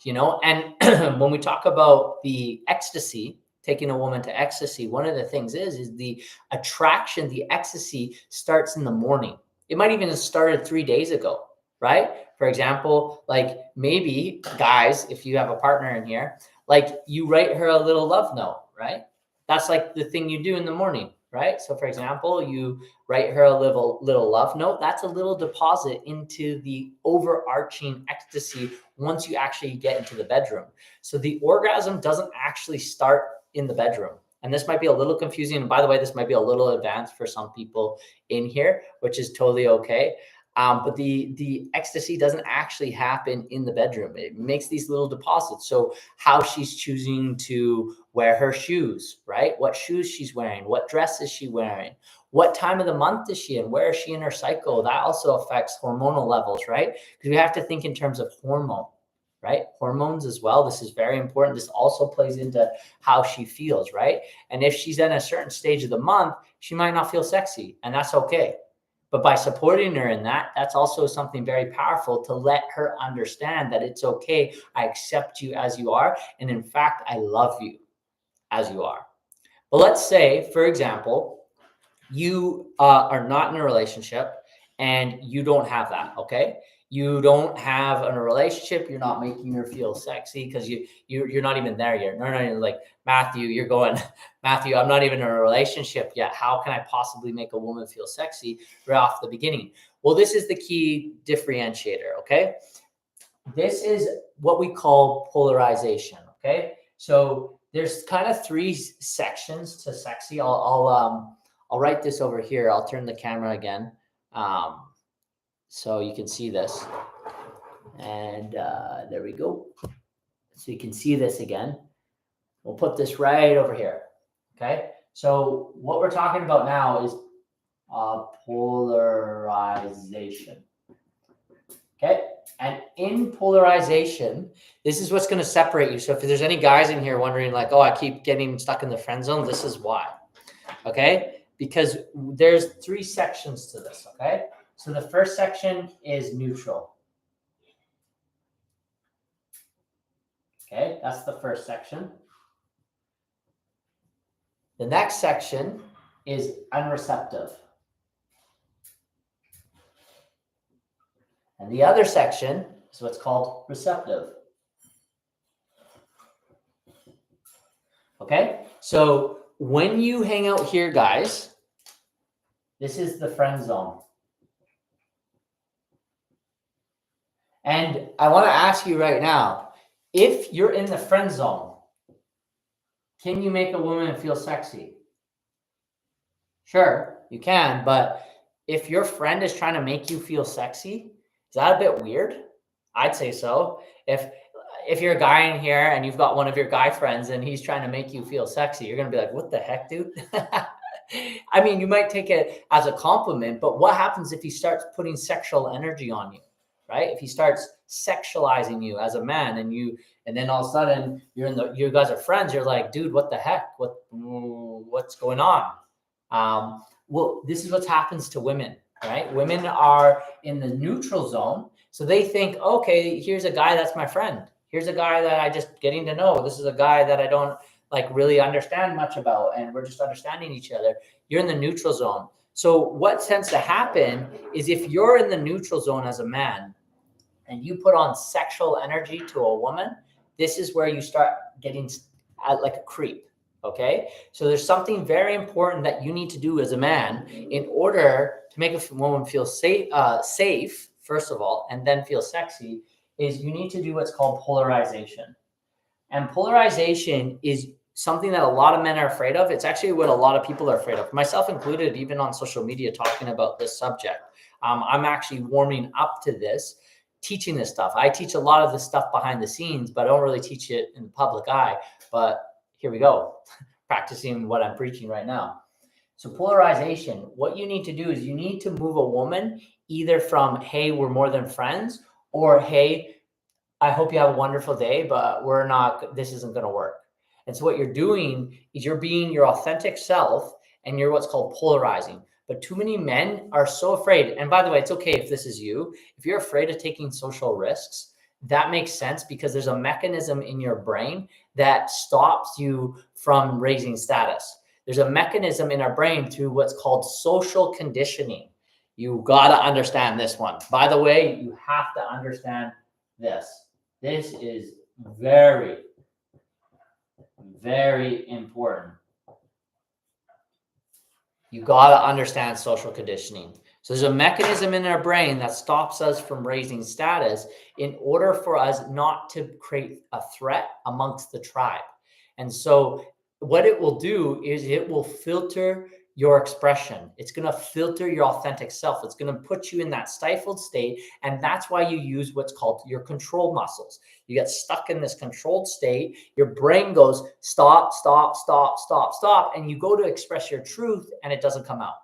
and when we talk about the ecstasy, taking a woman to ecstasy, one of the things is the attraction, the ecstasy starts in the morning. It might even have started 3 days ago, right? For example, like maybe guys, if you have a partner in here, like you write her a little love note, right? That's like the thing you do in the morning, right? So for example, you write her a little love note. That's a little deposit into the overarching ecstasy once you actually get into the bedroom. So the orgasm doesn't actually start in the bedroom. And this might be a little confusing. And by the way, this might be a little advanced for some people in here, which is totally okay. But the ecstasy doesn't actually happen in the bedroom. It makes these little deposits. So how she's choosing to wear her shoes, right? What shoes she's wearing, what dress is she wearing, what time of the month is she in, where is she in her cycle? That also affects hormonal levels, right? Because we have to think in terms of hormone, right? Hormones as well. This is very important. This also plays into how she feels, right? And if she's in a certain stage of the month, she might not feel sexy, and that's okay. But by supporting her in that, that's also something very powerful to let her understand that it's okay. I accept you as you are. And in fact, I love you as you are. But let's say, for example, you are not in a relationship and you don't have that, okay? You don't have a relationship. You're not making her feel sexy because you're not even there yet. No, you're like, Matthew, you're going, Matthew, I'm not even in a relationship yet. How can I possibly make a woman feel sexy right off the beginning? Well, this is the key differentiator, okay? This is what we call polarization, okay? So there's kind of three sections to sexy. I'll write this over here. I'll turn the camera again. So you can see this. And there we go. So you can see this again. We'll put this right over here. Okay. So what we're talking about now is polarization. Okay. And in polarization, this is what's going to separate you. So if there's any guys in here wondering like, oh, I keep getting stuck in the friend zone, this is why. Okay. Because there's three sections to this. Okay. So the first section is neutral. Okay, that's the first section. The next section is unreceptive. And the other section is what's called receptive. Okay, so when you hang out here, guys, this is the friend zone. And I want to ask you right now, if you're in the friend zone, can you make a woman feel sexy? Sure, you can, but if your friend is trying to make you feel sexy, is that a bit weird? I'd say so. If you're a guy in here and you've got one of your guy friends and he's trying to make you feel sexy, you're going to be like, what the heck, dude? I mean, you might take it as a compliment, but what happens if he starts putting sexual energy on you, right? If he starts sexualizing you as a man and then all of a sudden you guys are friends, you're like, dude, what the heck? What's going on? Well, this is what happens to women, right? Women are in the neutral zone. So they think, okay, here's a guy that's my friend. Here's a guy that I just getting to know. This is a guy that I don't like really understand much about. And we're just understanding each other. You're in the neutral zone. So what tends to happen is if you're in the neutral zone as a man and you put on sexual energy to a woman, this is where you start getting like a creep. Okay, so there's something very important that you need to do as a man in order to make a woman feel safe, first of all, and then feel sexy, is you need to do what's called polarization. And polarization is something that a lot of men are afraid of. It's actually what a lot of people are afraid of, myself included, even on social media talking about this subject. I'm actually warming up to this, teaching this stuff. I teach a lot of this stuff behind the scenes, but I don't really teach it in the public eye. But here we go, practicing what I'm preaching right now. So polarization, what you need to do is you need to move a woman either from, hey, we're more than friends, or, hey, I hope you have a wonderful day, but this isn't going to work. And so what you're doing is you're being your authentic self and you're what's called polarizing. But too many men are so afraid. And by the way, it's okay if this is you. If you're afraid of taking social risks, that makes sense because there's a mechanism in your brain that stops you from raising status. There's a mechanism in our brain through what's called social conditioning. You got to understand this one. By the way, you have to understand this. This is very, very important. You got to understand social conditioning. So there's a mechanism in our brain that stops us from raising status in order for us not to create a threat amongst the tribe. And so what it will do is it will filter your expression. It's going to filter your authentic self. It's going to put you in that stifled state. And that's why you use what's called your control muscles. You get stuck in this controlled state. Your brain goes, stop, stop, stop, stop, stop. And you go to express your truth and it doesn't come out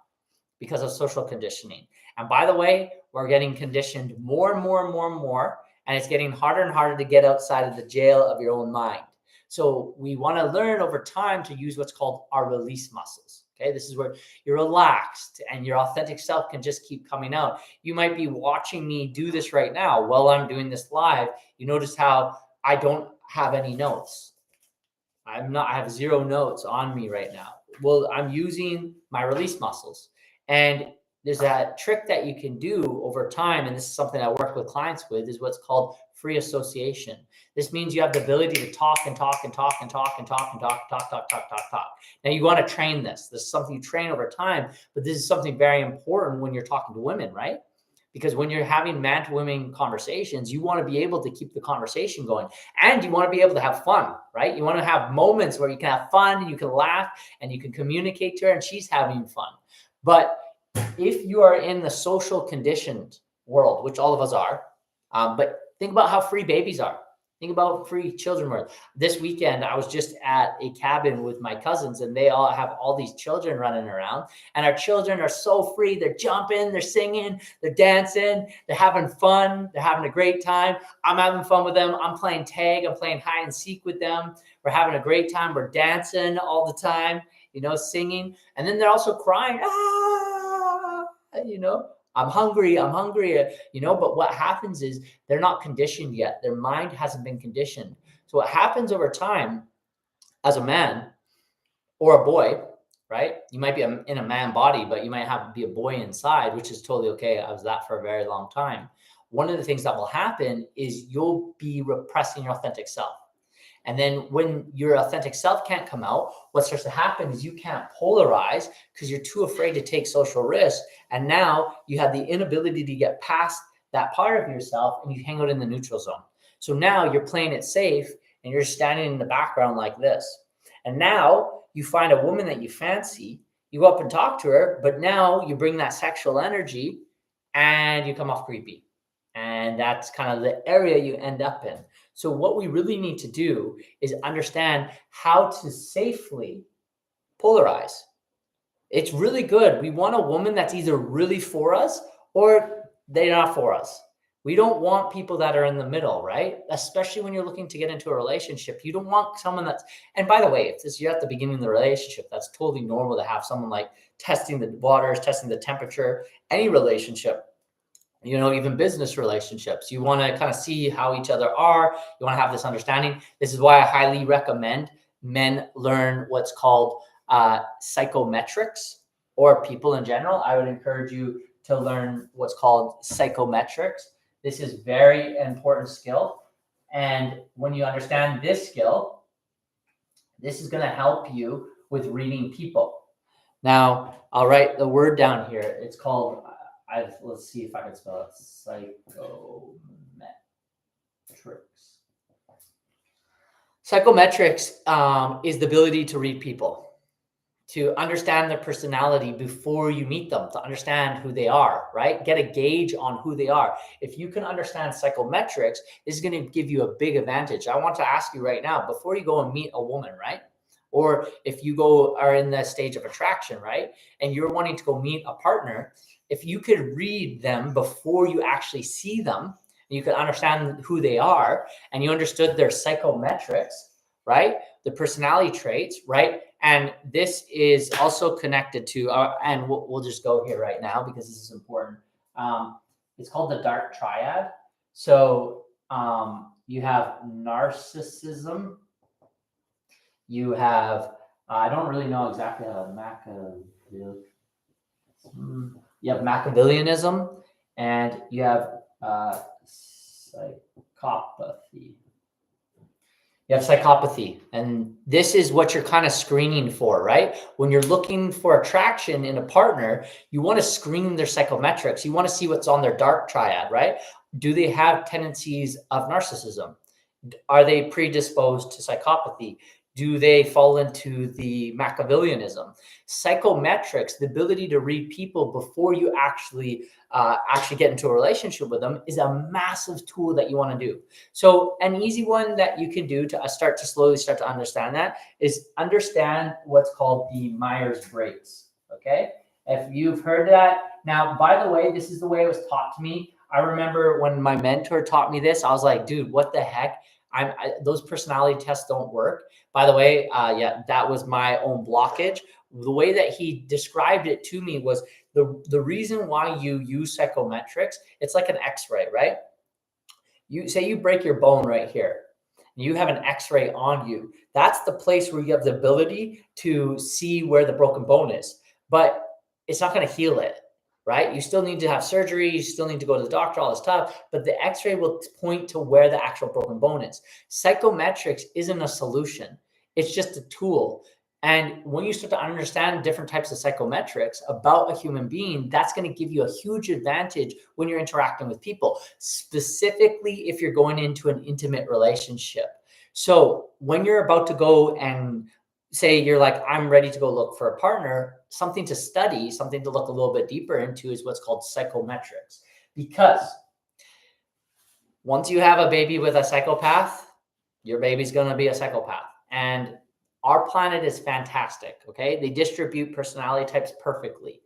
because of social conditioning. And by the way, we're getting conditioned more and more and more and more. And it's getting harder and harder to get outside of the jail of your own mind. So we want to learn over time to use what's called our release muscles. Okay, this is where you're relaxed and your authentic self can just keep coming out. You might be watching me do this right now while I'm doing this live. You notice how I don't have any notes. I have 0 notes on me right now. Well, I'm using my release muscles. And there's that trick that you can do over time, and this is something I work with clients with, is what's called free association. This means you have the ability to talk and talk and talk and talk and talk and talk, talk, talk, talk, talk, talk. Now you want to train this. This is something you train over time, but this is something very important when you're talking to women, right? Because when you're having man to women conversations, you want to be able to keep the conversation going, and you want to be able to have fun, right? You want to have moments where you can have fun and you can laugh and you can communicate to her and she's having fun. But if you are in the social conditioned world, which all of us are, but think about how free babies are. Think about free children were. This weekend, I was just at a cabin with my cousins, and they all have all these children running around. And our children are so free. They're jumping, they're singing, they're dancing, they're having fun, they're having a great time. I'm having fun with them. I'm playing tag, I'm playing hide and seek with them. We're having a great time. We're dancing all the time, singing. And then they're also crying, I'm hungry, but what happens is they're not conditioned yet. Their mind hasn't been conditioned. So what happens over time as a man or a boy, right? You might be in a man body, but you might be a boy inside, which is totally okay. I was that for a very long time. One of the things that will happen is you'll be repressing your authentic self. And then when your authentic self can't come out, what starts to happen is you can't polarize because you're too afraid to take social risks. And now you have the inability to get past that part of yourself and you hang out in the neutral zone. So now you're playing it safe and you're standing in the background like this. And now you find a woman that you fancy, you go up and talk to her, but now you bring that sexual energy and you come off creepy. And that's kind of the area you end up in. So what we really need to do is understand how to safely polarize. It's really good. We want a woman that's either really for us or they're not for us. We don't want people that are in the middle, right? Especially when you're looking to get into a relationship. You don't want someone that's, and by the way, if you're at the beginning of the relationship, that's totally normal to have someone like testing the waters, testing the temperature, any relationship. Even business relationships. You want to kind of see how each other are. You want to have this understanding. This is why I highly recommend men learn what's called psychometrics, or people in general. I would encourage you to learn what's called psychometrics. This is very important skill. And when you understand this skill, this is going to help you with reading people. Now, I'll write the word down here. It's called... let's see if I can spell it. Psychometrics is the ability to read people, to understand their personality before you meet them, to understand who they are, right? Get a gauge on who they are. If you can understand psychometrics, this is going to give you a big advantage. I want to ask you right now, before you go and meet a woman, right? Or if you are in the stage of attraction, right? And you're wanting to go meet a partner, if you could read them before you actually see them, you could understand who they are, and you understood their psychometrics, right? The personality traits, right? And this is also connected to, and we'll just go here right now because this is important. It's called the dark triad. So you have narcissism. You have, I don't really know exactly how you have Machiavellianism, and you have psychopathy. You You have psychopathy. And this is what you're kind of screening for, right? When you're looking for attraction in a partner, you want to screen their psychometrics. You want to see what's on their dark triad, right? Do they have tendencies of narcissism? Are they predisposed to psychopathy? Do they fall into the Machiavellianism? Psychometrics, the ability to read people before you actually get into a relationship with them, is a massive tool that you want to do. So an easy one that you can do to start to understand that is understand what's called the Myers-Briggs. Okay, if you've heard that. Now, by the way, this is the way it was taught to me. I remember when my mentor taught me this, I was like, dude, what the heck? Those personality tests don't work. By the way, yeah, that was my own blockage. The way that he described it to me was the reason why you use psychometrics. It's like an X-ray, right? You say you break your bone right here. You have an X-ray on you. That's the place where you have the ability to see where the broken bone is, but it's not going to heal it. Right? You still need to have surgery. You still need to go to the doctor, all this stuff, but the X-ray will point to where the actual broken bone is. Psychometrics isn't a solution. It's just a tool. And when you start to understand different types of psychometrics about a human being, that's going to give you a huge advantage when you're interacting with people, specifically if you're going into an intimate relationship. So when you're about to go and say you're like, I'm ready to go look for a partner, something to study, something to look a little bit deeper into is what's called psychometrics. Because once you have a baby with a psychopath, your baby's going to be a psychopath. And our planet is fantastic, okay? They distribute personality types perfectly.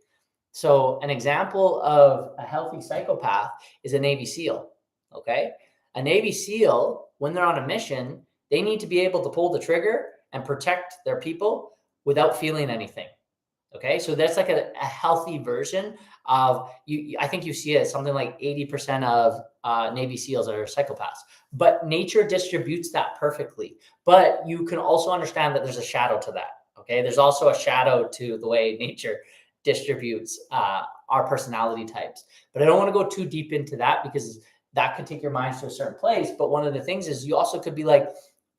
So an example of a healthy psychopath is a Navy SEAL, okay? A Navy SEAL, when they're on a mission, they need to be able to pull the trigger and protect their people without feeling anything. Okay, so that's like a healthy version of you. I think you see it, something like 80% of Navy SEALs are psychopaths, but nature distributes that perfectly. But you can also understand that there's a shadow to that. Okay, there's also a shadow to the way nature distributes our personality types. But I don't want to go too deep into that because that could take your mind to a certain place. But one of the things is you also could be like,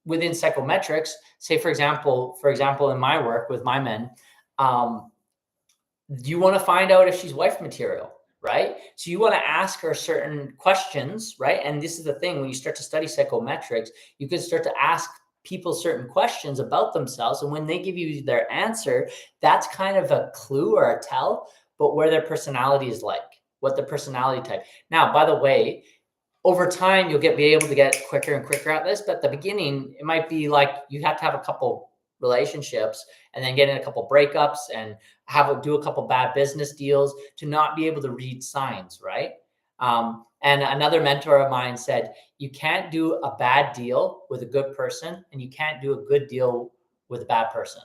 within psychometrics, say, for example, in my work with my men, you want to find out if she's wife material, right? So you want to ask her certain questions, right? And this is the thing, when you start to study psychometrics, you can start to ask people certain questions about themselves. And when they give you their answer, that's kind of a clue or a tell, but where their personality is like, what the personality type. Now, by the way, over time, you'll be able to get quicker and quicker at this. But at the beginning, it might be like you have to have a couple relationships and then get in a couple breakups and do a couple bad business deals to not be able to read signs, right? And another mentor of mine said, you can't do a bad deal with a good person and you can't do a good deal with a bad person,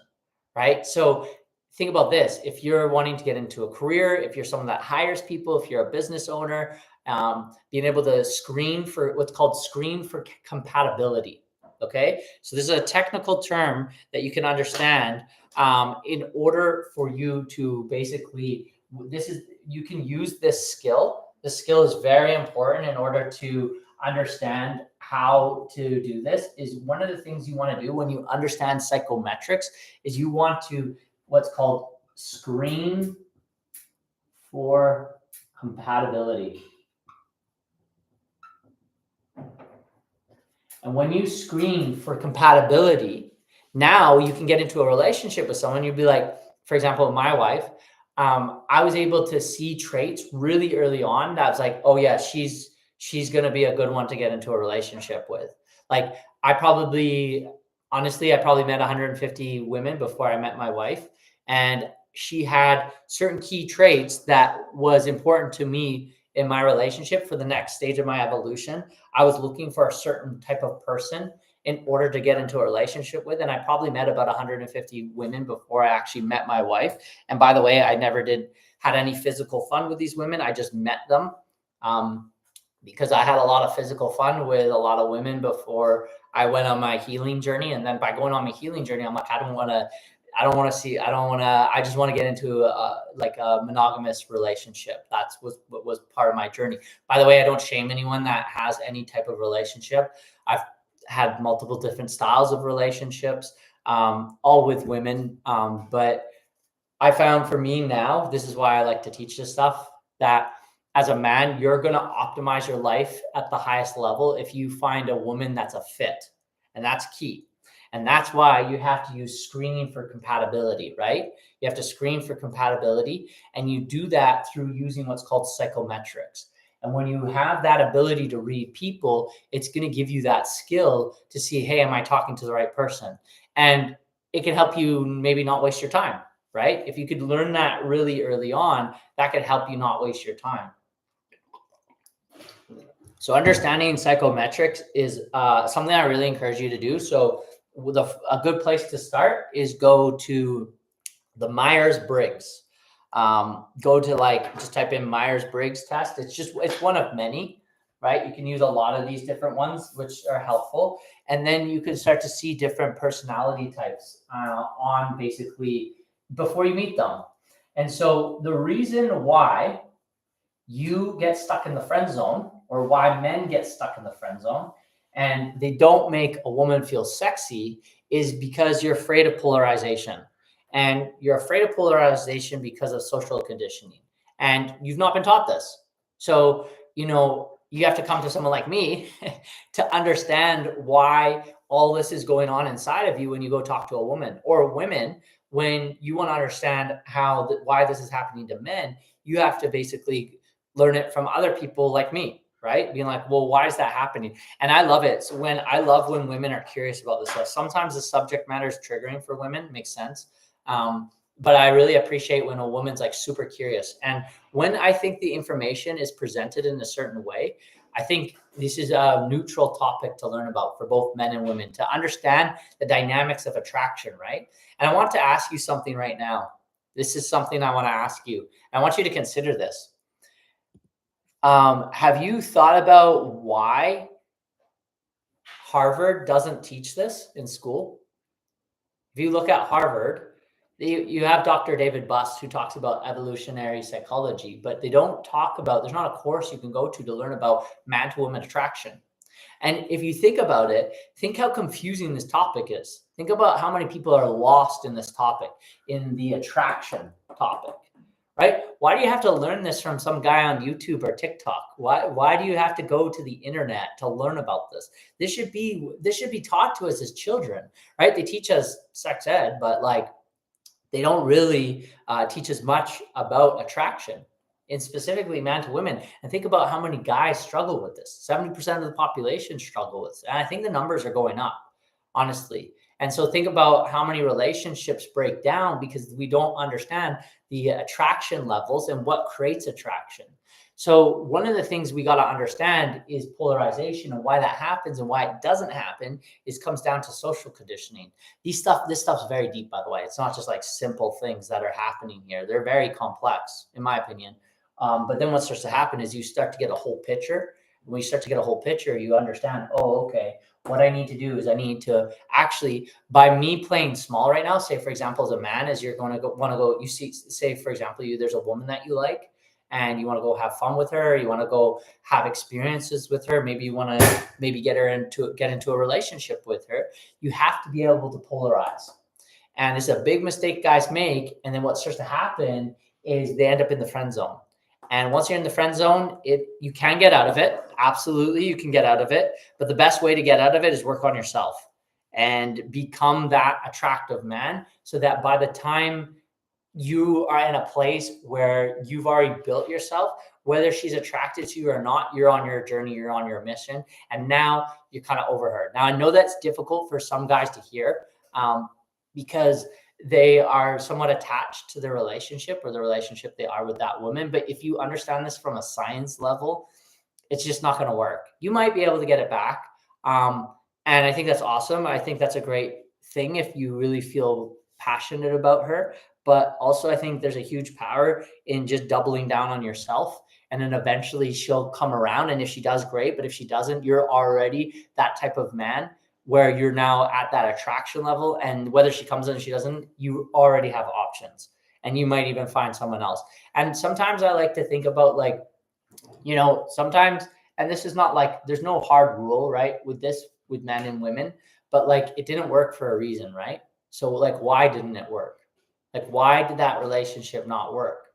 right? So think about this. If you're wanting to get into a career, if you're someone that hires people, if you're a business owner, being able to screen for what's called compatibility. Okay. So this is a technical term that you can understand in order for you to basically, you can use this skill. The skill is very important in order to understand how to do this. Is one of the things you want to do when you understand psychometrics is you want to what's called screen for compatibility. And when you screen for compatibility, now you can get into a relationship with someone. You'd be like, for example, my wife, I was able to see traits really early on that was like, oh yeah, she's going to be a good one to get into a relationship with. Like honestly, I probably met 150 women before I met my wife. And she had certain key traits that was important to me in my relationship for the next stage of my evolution. I was looking for a certain type of person in order to get into a relationship with. And I probably met about 150 women before I actually met my wife. And by the way, I never had any physical fun with these women. I just met them because I had a lot of physical fun with a lot of women before I went on my healing journey. And then by going on my healing journey, I'm like, I just want to get into a monogamous relationship. That's what was part of my journey. By the way, I don't shame anyone that has any type of relationship. had multiple different styles of relationships, all with women. But I found for me now, this is why I like to teach this stuff, that as a man, you're going to optimize your life at the highest level if you find a woman that's a fit. And that's key. And that's why you have to use screening for compatibility, right? You have to screen for compatibility, and you do that through using what's called psychometrics. And when you have that ability to read people, it's going to give you that skill to see, hey, am I talking to the right person? And it can help you maybe not waste your time, right? If you could learn that really early on, that could help you not waste your time. So understanding psychometrics is something I really encourage you to do. So with a good place to start is go to the Myers-Briggs. Go to just type in Myers-Briggs test. It's one of many, right? You can use a lot of these different ones, which are helpful. And then you can start to see different personality types on basically before you meet them. And so the reason why you get stuck in the friend zone, or why men get stuck in the friend zone and they don't make a woman feel sexy, is because you're afraid of polarization. And you're afraid of polarization because of social conditioning. And you've not been taught this. So, you have to come to someone like me to understand why all this is going on inside of you when you go talk to a woman, or women, when you want to understand why this is happening to men. You have to basically learn it from other people like me, right? Being like, well, why is that happening? And I love it. So I love when women are curious about this stuff. Sometimes the subject matter is triggering for women, makes sense. But I really appreciate when a woman's super curious. And when I think the information is presented in a certain way, I think this is a neutral topic to learn about for both men and women, to understand the dynamics of attraction, right? And I want to ask you something right now. This is something I want to ask you. I want you to consider this. Have you thought about why Harvard doesn't teach this in school? If you look at Harvard, you have Dr. David Buss, who talks about evolutionary psychology, but they don't talk about, there's not a course you can go to learn about man to woman attraction. And if you think about it, think how confusing this topic is. Think about how many people are lost in this topic, in the attraction topic. Right? Why do you have to learn this from some guy on YouTube or TikTok? Why do you have to go to the internet to learn about this? This should be taught to us as children, right? They teach us sex ed, but they don't really teach us much about attraction, and specifically man to women. And think about how many guys struggle with this. 70% of the population struggle with this. And I think the numbers are going up, honestly. And so think about how many relationships break down because we don't understand the attraction levels and what creates attraction. So one of the things we got to understand is polarization, and why that happens and why it doesn't happen comes down to social conditioning. This stuff's very deep, by the way. It's not just simple things that are happening here. They're very complex, in my opinion. But then what starts to happen is you start to get a whole picture. When you start to get a whole picture, you understand, oh, okay, what I need to do is I need to actually, by me playing small right now, say, for example, as a man, as you're going to want to go, you see, say, for example, there's a woman that you like and you want to go have fun with her. You want to go have experiences with her. Maybe you want to get into a relationship with her. You have to be able to polarize. And it's a big mistake guys make. And then what starts to happen is they end up in the friend zone. And once you're in the friend zone, you can get out of it. Absolutely, you can get out of it. But the best way to get out of it is work on yourself and become that attractive man, so that by the time you are in a place where you've already built yourself, whether she's attracted to you or not, you're on your journey, you're on your mission. And now you're kind of over her. Now, I know that's difficult for some guys to hear because they are somewhat attached to their relationship, or the relationship they are with that woman. But if you understand this from a science level, it's just not going to work. You might be able to get it back. And I think that's awesome. I think that's a great thing if you really feel passionate about her. But also, I think there's a huge power in just doubling down on yourself. And then eventually she'll come around. And if she does, great. But if she doesn't, you're already that type of man where you're now at that attraction level. And whether she comes in or she doesn't, you already have options. And you might even find someone else. And sometimes I like to think about sometimes, and this is not there's no hard rule, right, with this, with men and women, but like it didn't work for a reason, right? So like, why didn't it work? Like, why did that relationship not work?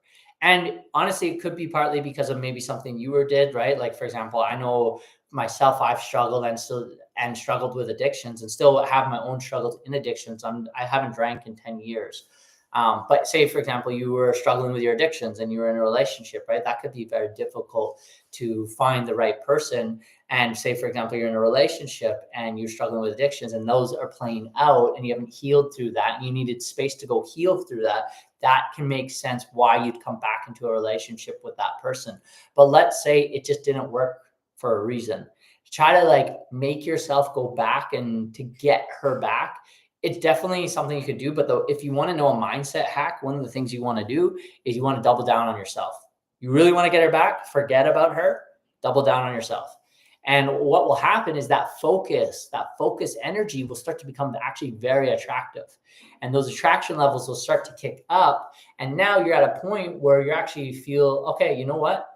And honestly, it could be partly because of maybe something you did, right? Like, for example, I know myself, I've struggled and struggled with addictions and still have my own struggles in addictions. I haven't drank in 10 years. But say, for example, you were struggling with your addictions and you were in a relationship, right? That could be very difficult to find the right person. And say, for example, you're in a relationship and you're struggling with addictions and those are playing out and you haven't healed through that. And you needed space to go heal through that. That can make sense why you'd come back into a relationship with that person. But let's say it just didn't work for a reason. Try to like make yourself go back and to get her back. It's definitely something you could do. But though, if you want to know a mindset hack, one of the things you want to do is you want to double down on yourself. You really want to get her back, forget about her, double down on yourself. And what will happen is that focus energy will start to become actually very attractive. And those attraction levels will start to kick up. And now you're at a point where you actually feel, okay, you know what?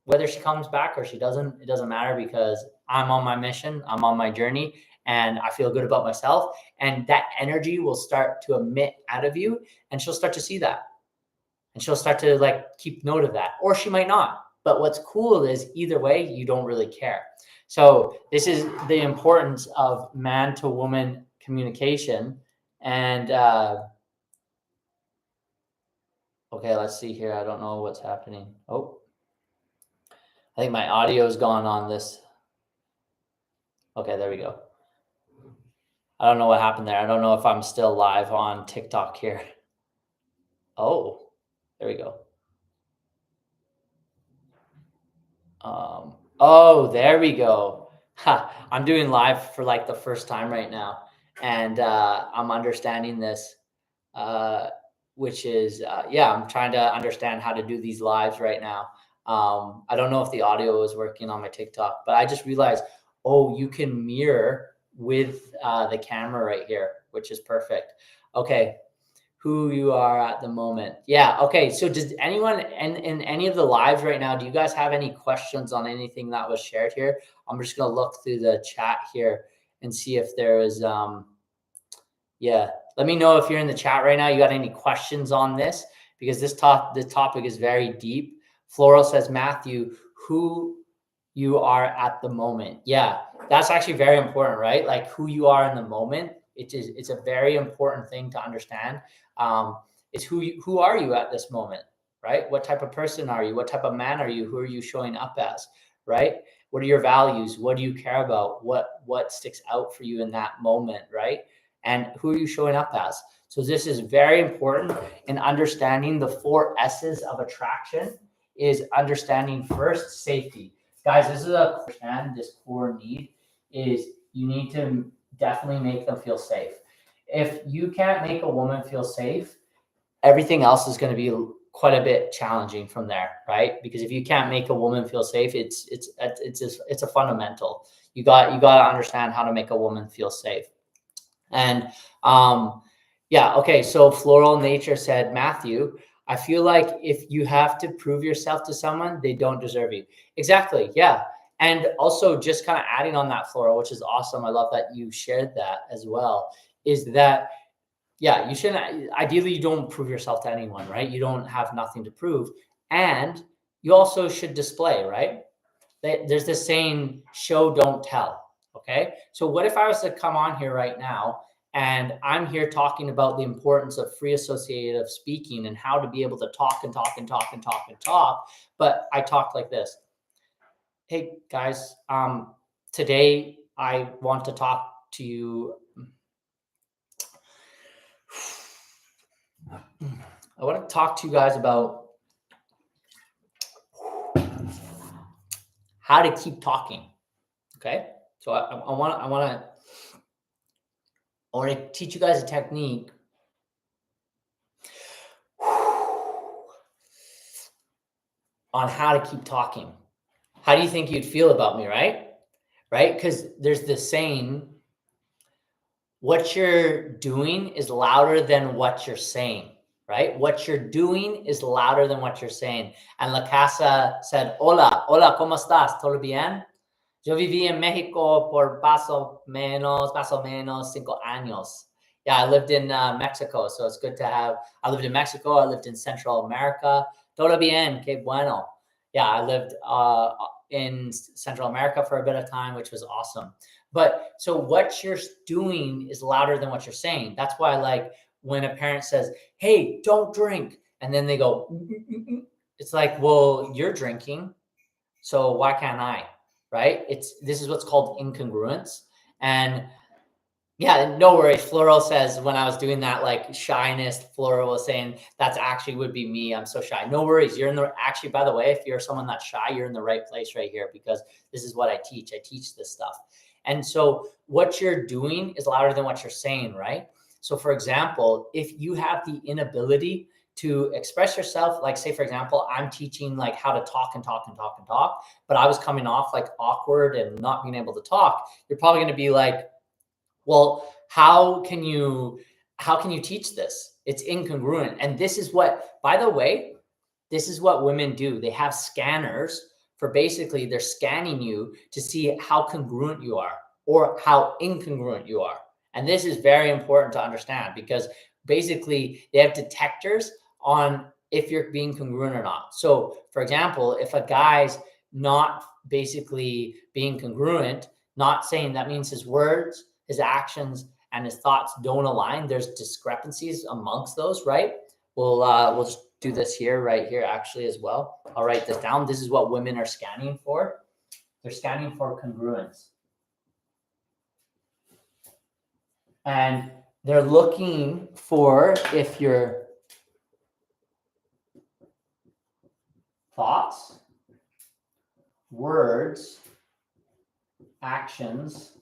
Whether she comes back or she doesn't, it doesn't matter because I'm on my mission, I'm on my journey, and I feel good about myself. And that energy will start to emit out of you, and she'll start to see that. And she'll start to like keep note of that, or she might not. But what's cool is either way, you don't really care. So this is the importance of man to woman communication. And okay, let's see here. I don't know what's happening. Oh, I think my audio is gone on this. Okay, there we go. I don't know what happened there. I don't know if I'm still live on TikTok here. Oh, there we go. Oh, there we go. Ha, I'm doing live for like the first time right now. And I'm understanding this, which is, yeah, I'm trying to understand how to do these lives right now. I don't know if the audio is working on my TikTok, but I just realized, oh, you can mirror with the camera right here, which is perfect. Okay, who you are at the moment. Yeah. Okay. So does anyone in any of the lives right now, do you guys have any questions on anything that was shared here? I'm just going to look through the chat here and see if there is, yeah, let me know if you're in the chat right now. You got any questions on this? Because this topic is very deep. Floral says, Matthew, who you are at the moment. Yeah, that's actually very important, right? Like who you are in the moment. It's a very important thing to understand. It's who are you at this moment, right? What type of person are you? What type of man are you? Who are you showing up as, right? What are your values? What do you care about? What sticks out for you in that moment, right? And who are you showing up as? So this is very important in understanding the 4 S's of attraction. Is understanding first safety. Guys, this is this core need is you need to definitely make them feel safe. If you can't make a woman feel safe, everything else is going to be quite a bit challenging from there, right? Because if you can't make a woman feel safe, it's a fundamental. You got to understand how to make a woman feel safe. And yeah, okay. So Floral Nature said, Matthew, I feel like if you have to prove yourself to someone, they don't deserve you. Exactly. Yeah. And also just kind of adding on that, Floral, which is awesome. I love that you shared that as well, is that, yeah, you shouldn't, ideally, you don't prove yourself to anyone, right? You don't have nothing to prove. And you also should display, right? There's this saying, show, don't tell. Okay. So what if I was to come on here right now and I'm here talking about the importance of free associative speaking and how to be able to talk and talk and talk and talk and talk. But I talked like this. Hey guys, today I want to talk to you. I want to talk to you guys about how to keep talking. Okay. So I want to teach you guys a technique on how to keep talking. How do you think you'd feel about me, right? Right? Because there's this saying, what you're doing is louder than what you're saying, right? What you're doing is louder than what you're saying. And La Casa said, hola, ¿cómo estás? ¿Todo bien? Yo viví en México por más o menos 5 años. Yeah, I lived in Mexico, so it's good to have. I lived in Mexico. I lived in Central America. Todo bien, qué bueno. Yeah, I lived in Central America for a bit of time, which was awesome. But so what you're doing is louder than what you're saying. That's why, like, when a parent says, "Hey, don't drink," and then they go, it's like, well, you're drinking, so why can't I? Right? This is what's called incongruence. And yeah, no worries. Floral says when I was doing that, like shyness, Floral was saying that's actually would be me. I'm so shy. No worries. You're in the actually, by the way, if you're someone that's shy, you're in the right place right here because this is what I teach. I teach this stuff. And so what you're doing is louder than what you're saying, right? So for example, if you have the inability to express yourself, like say, for example, I'm teaching like how to talk and talk and talk and talk, but I was coming off like awkward and not being able to talk, you're probably going to be like, well, how can you teach this? It's incongruent. And this is what, by the way, this is what women do. They have scanners for basically they're scanning you to see how congruent you are or how incongruent you are. And this is very important to understand because basically they have detectors on if you're being congruent or not. So, for example, if a guy's not basically being congruent, not saying that means his words, his actions, and his thoughts don't align. There's discrepancies amongst those, right? We'll just do this here, right here, actually, as well. I'll write this down. This is what women are scanning for. They're scanning for congruence. And they're looking for if your thoughts, words, actions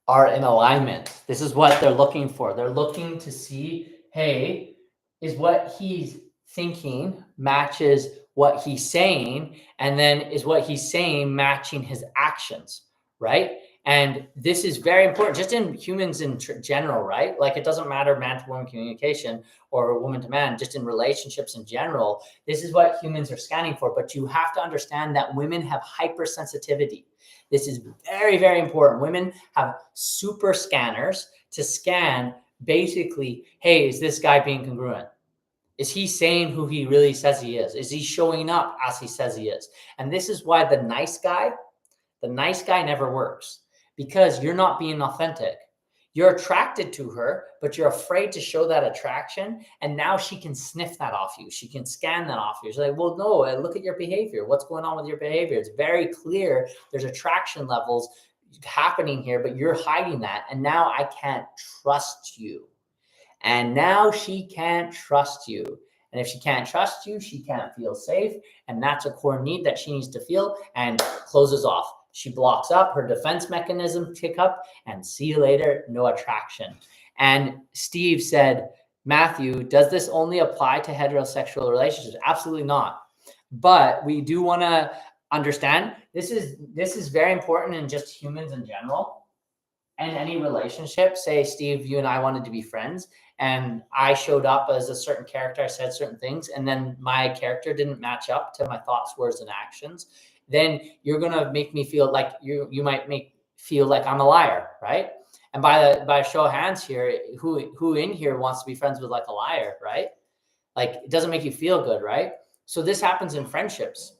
are in alignment. This is what they're looking for. They're looking to see, hey, is what he's thinking matches what he's saying, and then is what he's saying matching his actions, right? And this is very important just in humans in general, right? Like it doesn't matter man to woman communication or woman to man, just in relationships in general. This is what humans are scanning for. But you have to understand that women have hypersensitivity. This is very, very important. Women have super scanners to scan basically, hey, is this guy being congruent? Is he saying who he really says he is? Is he showing up as he says he is? And this is why the nice guy never works because you're not being authentic. You're attracted to her, but you're afraid to show that attraction. And now she can sniff that off you. She can scan that off you. She's like, well, no, look at your behavior. What's going on with your behavior? It's very clear. There's attraction levels happening here, but you're hiding that. And now I can't trust you. And now she can't trust you. And if she can't trust you, she can't feel safe. And that's a core need that she needs to feel and closes off. She blocks up, her defense mechanism kick up, and see you later, no attraction. And Steve said, Matthew, does this only apply to heterosexual relationships? Absolutely not. But we do want to understand this is very important in just humans in general. And any relationship, say, Steve, you and I wanted to be friends, and I showed up as a certain character, I said certain things, and then my character didn't match up to my thoughts, words, and actions, then you're going to make me feel like you might feel like I'm a liar, right? And by a show of hands here, who in here wants to be friends with like a liar, right? Like it doesn't make you feel good, right? So this happens in friendships.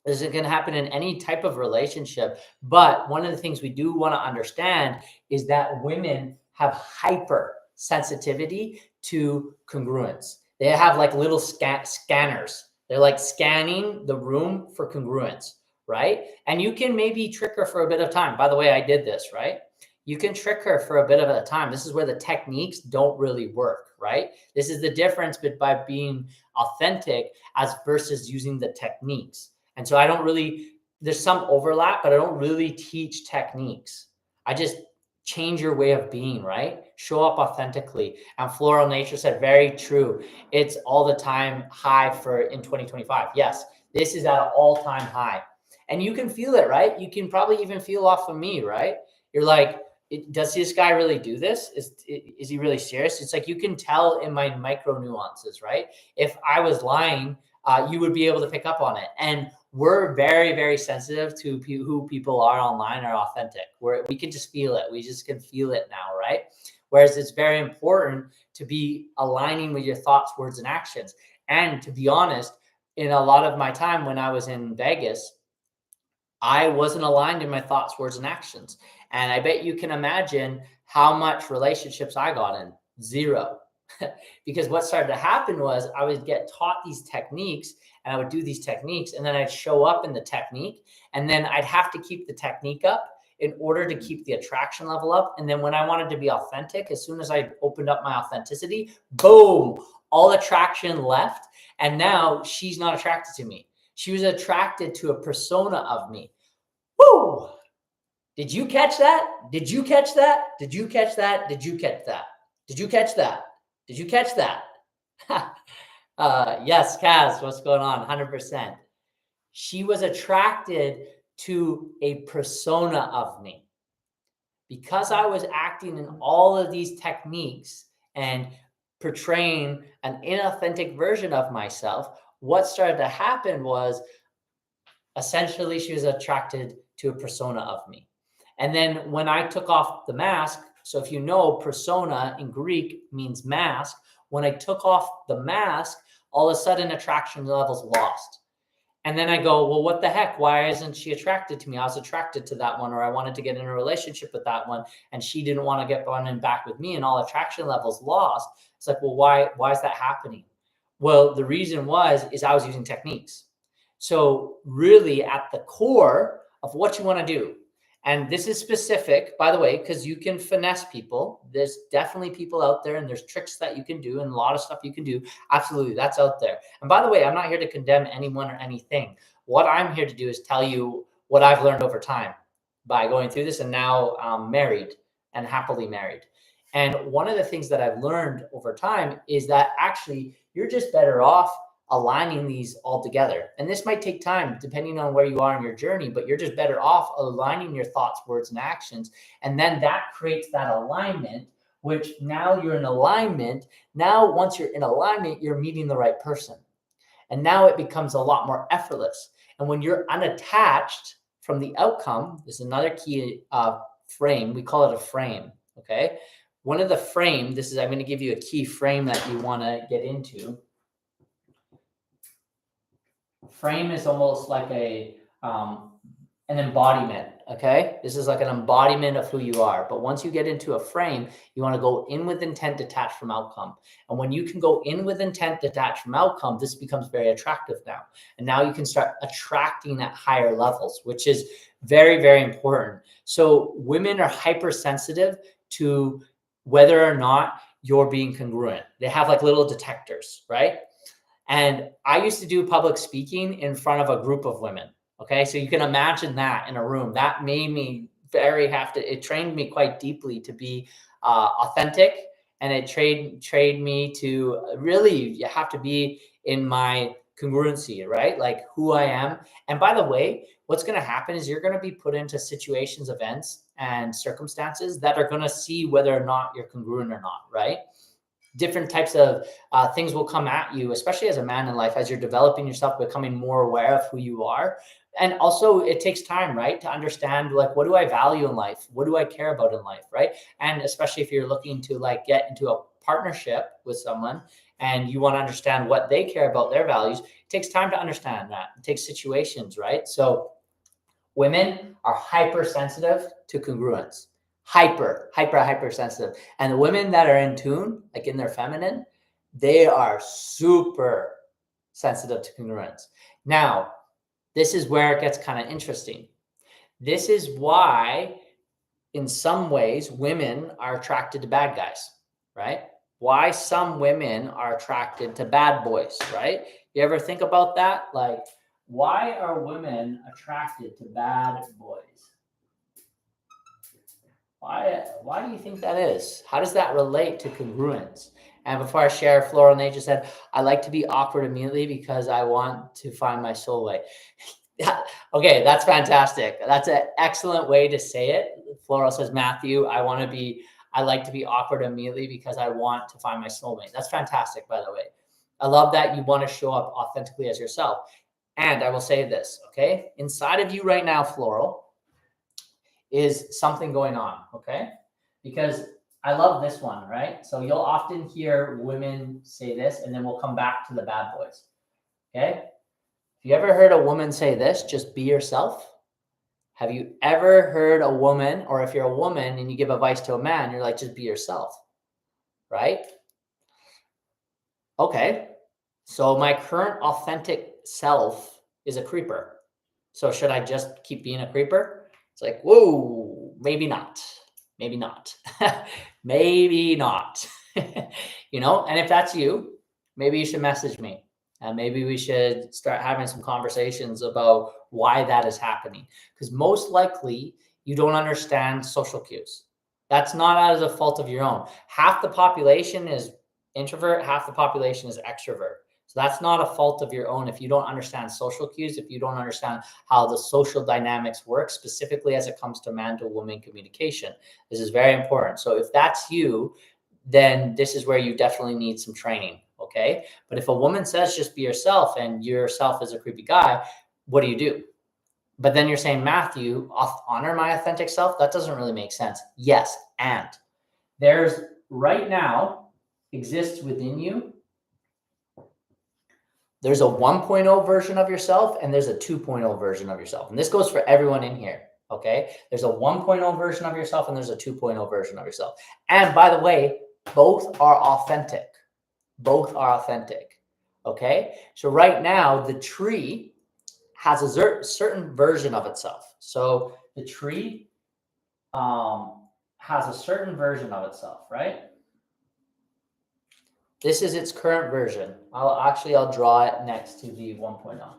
This is going to happen in any type of relationship. But one of the things we do want to understand is that women have hyper sensitivity to congruence. They have like little scanners. They're like scanning the room for congruence, right? And you can maybe trick her for a bit of time. By the way, I did this, right? You can trick her for a bit of a time. This is where the techniques don't really work, right? This is the difference by being authentic as versus using the techniques. And so there's some overlap, but I don't really teach techniques. I just change your way of being, right? Show up authentically. And Floral Nature said, very true. It's all the time high in 2025. Yes, this is at an all-time high. And you can feel it, right? You can probably even feel off of me, right? You're like, does this guy really do this? Is he really serious? It's like you can tell in my micro nuances, right? If I was lying, you would be able to pick up on it. And we're very, very sensitive to who people are online are authentic. We can just feel it. We just can feel it now, right? Whereas it's very important to be aligning with your thoughts, words, and actions. And to be honest, in a lot of my time when I was in Vegas, I wasn't aligned in my thoughts, words, and actions. And I bet you can imagine how much relationships I got in. Zero. Because what started to happen was I would get taught these techniques and I would do these techniques and then I'd show up in the technique and then I'd have to keep the technique up in order to keep the attraction level up. And then when I wanted to be authentic, as soon as I opened up my authenticity, boom, all attraction left. And now she's not attracted to me. She was attracted to a persona of me. Woo! Did you catch that? Did you catch that? Did you catch that? Did you catch that? Did you catch that? Did you catch that? Yes, Kaz, what's going on? 100%. She was attracted to a persona of me. Because I was acting in all of these techniques and portraying an inauthentic version of myself, what started to happen was essentially she was attracted to a persona of me. And then when I took off the mask, so if you know, persona in Greek means mask. When I took off the mask, all of a sudden attraction levels lost. And then I go, well, what the heck? Why isn't she attracted to me? I was attracted to that one, or I wanted to get in a relationship with that one, and she didn't want to get on and back with me, and all attraction levels lost. It's like, well, why is that happening? Well, the reason is I was using techniques. So really at the core of what you want to do, and this is specific, by the way, because you can finesse people. There's definitely people out there and there's tricks that you can do and a lot of stuff you can do. Absolutely, that's out there. And by the way, I'm not here to condemn anyone or anything. What I'm here to do is tell you what I've learned over time by going through this, and now I'm married and happily married. And one of the things that I've learned over time is that actually you're just better off aligning these all together. And this might take time depending on where you are in your journey, but you're just better off aligning your thoughts, words, and actions. And then that creates that alignment, which now you're in alignment. Now, once you're in alignment, you're meeting the right person. And now it becomes a lot more effortless. And when you're unattached from the outcome, there's another key frame. We call it a frame. Okay. One of the frame, I'm going to give you a key frame that you want to get into. Frame is almost like an embodiment. Okay, this is like an embodiment of who you are. But once you get into a frame, you want to go in with intent, detached from outcome. And when you can go in with intent, detached from outcome, this becomes very attractive now. And now you can start attracting at higher levels, which is very, very important. So women are hypersensitive to whether or not you're being congruent. They have like little detectors, right? And I used to do public speaking in front of a group of women. Okay. So you can imagine that in a room. That made me it trained me quite deeply to be authentic. And it trained me to really, you have to be in my congruency, right? Like who I am. And by the way, what's going to happen is you're going to be put into situations, events, and circumstances that are going to see whether or not you're congruent or not, right? Different types of things will come at you, especially as a man in life, as you're developing yourself, becoming more aware of who you are. And also it takes time, right? To understand, like, what do I value in life? What do I care about in life, right? And especially if you're looking to like get into a partnership with someone and you want to understand what they care about, their values, it takes time to understand that. It takes situations, right? So women are hypersensitive to congruence. Hyper sensitive. And the women that are in tune, like in their feminine, they are super sensitive to congruence. Now, this is where it gets kind of interesting. This is why, in some ways, women are attracted to bad guys, right? Why some women are attracted to bad boys, right? You ever think about that? Like, why are women attracted to bad boys? Why do you think that is? How does that relate to congruence? And before I share, Floral Nature said, I like to be awkward immediately because I want to find my soulmate. Okay, that's fantastic. That's an excellent way to say it. Floral says, Matthew, I like to be awkward immediately because I want to find my soulmate. That's fantastic, by the way. I love that you want to show up authentically as yourself. And I will say this, okay? Inside of you right now, Floral, is something going on, okay? Because I love this one, right? So you'll often hear women say this, and then we'll come back to the bad boys, okay? Have you ever heard a woman say this, just be yourself? Have you ever heard a woman, or if you're a woman and you give advice to a man, you're like, just be yourself, right? Okay, so my current authentic self is a creeper. So should I just keep being a creeper? It's like, whoa, maybe not. Maybe not. Maybe not. You know, and if that's you, maybe you should message me. And maybe we should start having some conversations about why that is happening. Because most likely you don't understand social cues. That's not as a fault of your own. Half the population is introvert, half the population is extrovert. So that's not a fault of your own if you don't understand social cues, if you don't understand how the social dynamics work, specifically as it comes to man to woman communication. This is very important. So if that's you, then this is where you definitely need some training, okay? But if a woman says just be yourself and yourself is a creepy guy, what do? But then you're saying, Matthew, honor my authentic self? That doesn't really make sense. Yes, and there's right now exists within you, there's a 1.0 version of yourself and there's a 2.0 version of yourself. And this goes for everyone in here, okay? There's a 1.0 version of yourself and there's a 2.0 version of yourself. And by the way, both are authentic. Both are authentic, okay? So right now, the tree has a certain version of itself. So the tree has a certain version of itself, right? This is its current version. I'll draw it next to the 1.0.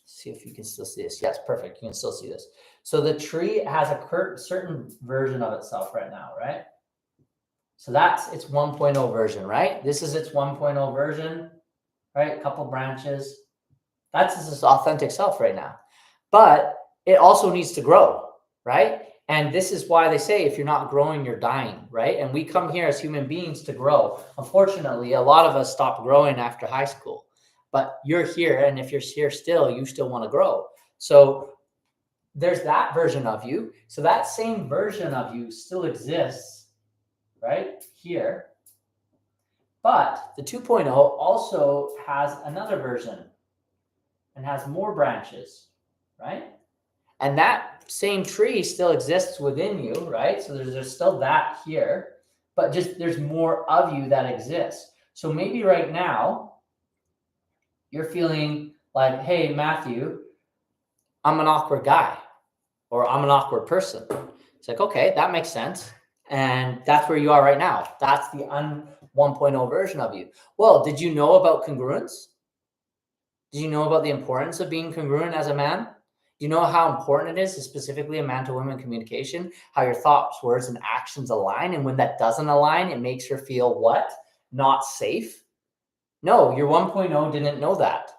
See if you can still see this. Yes, perfect. You can still see this. So the tree has a certain version of itself right now, right? So that's its 1.0 version, right? This is its 1.0 version, right? A couple branches. That's its authentic self right now. But it also needs to grow, right? And this is why they say if you're not growing, you're dying, right? And we come here as human beings to grow. Unfortunately, a lot of us stop growing after high school. But you're here, and if you're here still, you still want to grow. So there's that version of you. So that same version of you still exists, right? Here. But the 2.0 also has another version and has more branches, right? And that same tree still exists within you, right? So there's still that here, but just there's more of you that exists. So maybe right now you're feeling like, hey, Matthew, I'm an awkward guy or I'm an awkward person. It's like, okay, that makes sense. And that's where you are right now. That's the 1.0 version of you. Well, did you know about congruence? Did you know about the importance of being congruent as a man? Do you know how important it is, specifically in man to woman communication, how your thoughts, words, and actions align? And when that doesn't align, it makes her feel what? Not safe? No, your 1.0 didn't know that.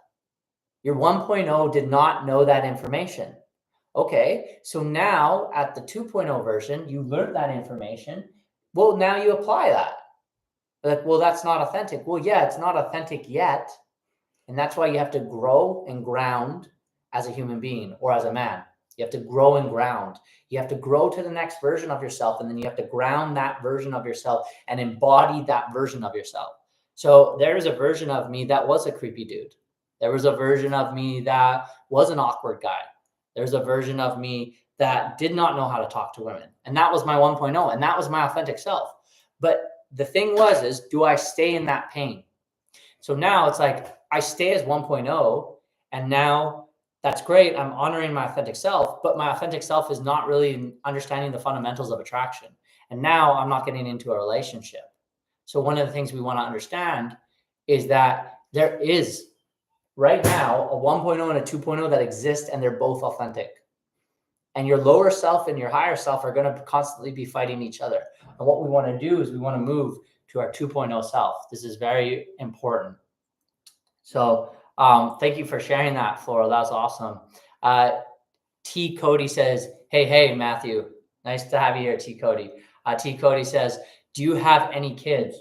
Your 1.0 did not know that information. Okay, so now at the 2.0 version, you learned that information. Well, now you apply that. Like, well, that's not authentic. Well, yeah, it's not authentic yet. And that's why you have to grow and ground as a human being or as a man. You have to grow and ground. You have to grow to the next version of yourself, and then you have to ground that version of yourself and embody that version of yourself. So there is a version of me that was a creepy dude. There was a version of me that was an awkward guy. There's a version of me that did not know how to talk to women. And that was my 1.0, and that was my authentic self. But the thing is, do I stay in that pain? So now it's like I stay as 1.0, and now that's great. I'm honoring my authentic self, but my authentic self is not really understanding the fundamentals of attraction. And now I'm not getting into a relationship. So one of the things we want to understand is that there is right now a 1.0 and a 2.0 that exist, and they're both authentic. And your lower self and your higher self are going to constantly be fighting each other. And what we want to do is we want to move to our 2.0 self. This is very important. So thank you for sharing that, Floral. That was awesome. T. Cody says, hey, Matthew. Nice to have you here, T. Cody. T. Cody says, do you have any kids?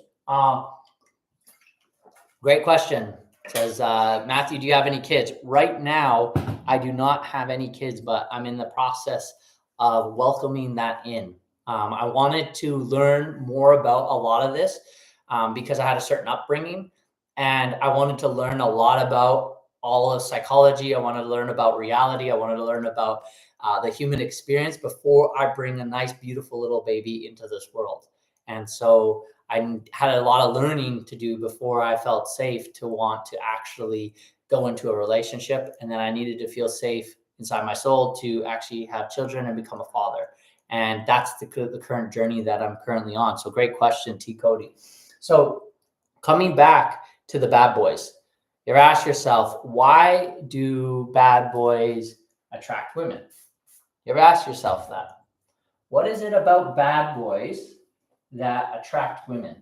Great question. It says, Matthew, do you have any kids? Right now, I do not have any kids, but I'm in the process of welcoming that in. I wanted to learn more about a lot of this because I had a certain upbringing, and I wanted to learn a lot about all of psychology. I wanted to learn about reality. I wanted to learn about the human experience before I bring a nice, beautiful little baby into this world. And so I had a lot of learning to do before I felt safe to want to actually go into a relationship. And then I needed to feel safe inside my soul to actually have children and become a father. And that's the current journey that I'm currently on. So great question, T. Cody. So coming back to the bad boys, you ever ask yourself, why do bad boys attract women? You ever ask yourself that? What is it about bad boys that attract women?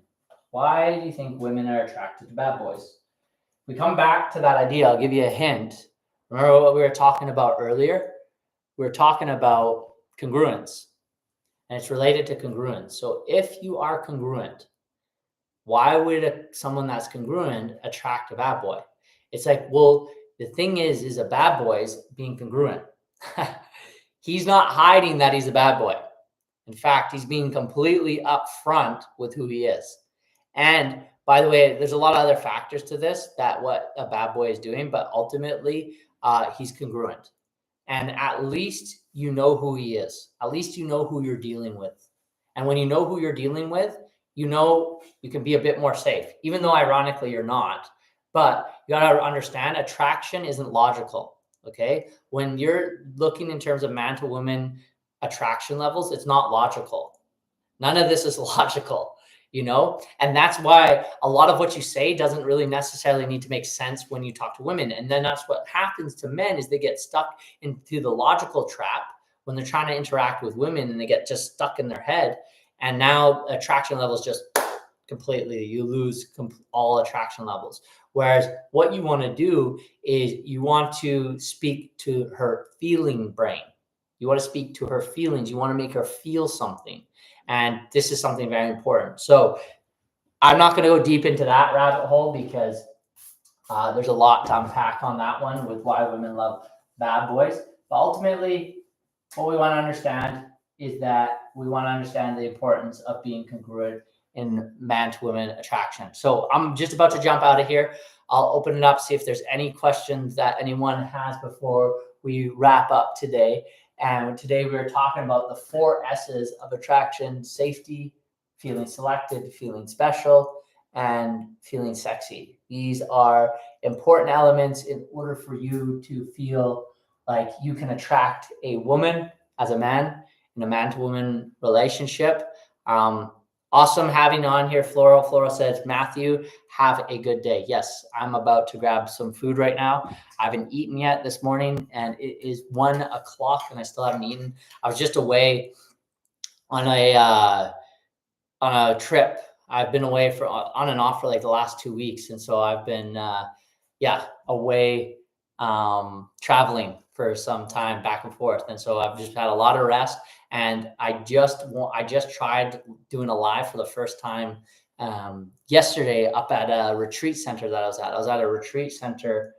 Why do you think women are attracted to bad boys? We come back to that idea. I'll give you a hint. Remember what we were talking about earlier? We were talking about congruence, and it's related to congruence. So if you are congruent, why would someone that's congruent attract a bad boy? It's like, well, the thing is a bad boy's being congruent. He's not hiding that he's a bad boy. In fact, he's being completely upfront with who he is. And by the way, there's a lot of other factors to this that what a bad boy is doing, but ultimately, he's congruent. And at least you know who he is. At least you know who you're dealing with. And when you know who you're dealing with, you know you can be a bit more safe, even though ironically you're not. But you got to understand attraction isn't logical. Okay. When you're looking in terms of man to woman attraction levels, it's not logical. None of this is logical, and that's why a lot of what you say doesn't really necessarily need to make sense when you talk to women. And then that's what happens to men is they get stuck into the logical trap when they're trying to interact with women, and they get just stuck in their head. And now attraction levels just completely, you lose all attraction levels. Whereas what you want to do is you want to speak to her feeling brain. You want to speak to her feelings. You want to make her feel something. And this is something very important. So I'm not going to go deep into that rabbit hole because there's a lot to unpack on that one with why women love bad boys. But ultimately, what we want to understand is that we want to understand the importance of being congruent in man to woman attraction. So I'm just about to jump out of here. I'll open it up, see if there's any questions that anyone has before we wrap up today. And today we're talking about the 4 S's of attraction: safety, feeling selected, feeling special, and feeling sexy. These are important elements in order for you to feel like you can attract a woman as a man in a man to woman relationship. Awesome having on here, Floral. Floral says, Matthew, have a good day. Yes, I'm about to grab some food right now. I haven't eaten yet this morning, and it is 1 o'clock, and I still haven't eaten. I was just away on a trip. I've been away for on and off for like the last 2 weeks, and so I've been away traveling for some time back and forth, and so I've just had a lot of rest. And I just tried doing a live for the first time yesterday up at a retreat center that I was at. I was at a retreat center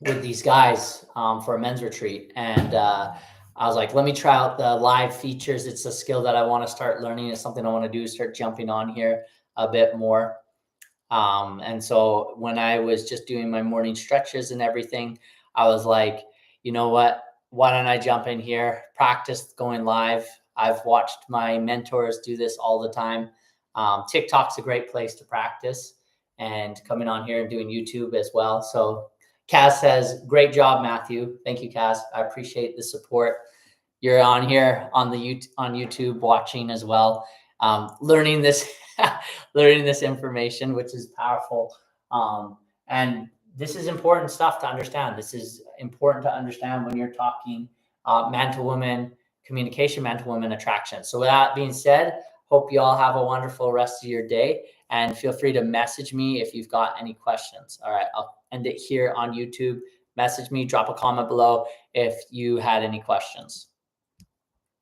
with these guys for a men's retreat, and I was like, let me try out the live features. It's a skill that I want to start learning. It's something I want to do, start jumping on here a bit more. And so when I was just doing my morning stretches and everything, I was like, you know what? Why don't I jump in here, practice going live? I've watched my mentors do this all the time. TikTok's a great place to practice, and coming on here and doing YouTube as well. So Kaz says, great job, Matthew. Thank you, Kaz. I appreciate the support. You're on here on YouTube watching as well, learning this information, which is powerful. And this is important stuff to understand. This is important to understand when you're talking man to woman communication, man to woman attraction. So with that being said, hope you all have a wonderful rest of your day, and feel free to message me if you've got any questions. All right, I'll end it here on YouTube. Message me, drop a comment below if you had any questions.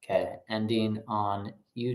Okay, ending on YouTube.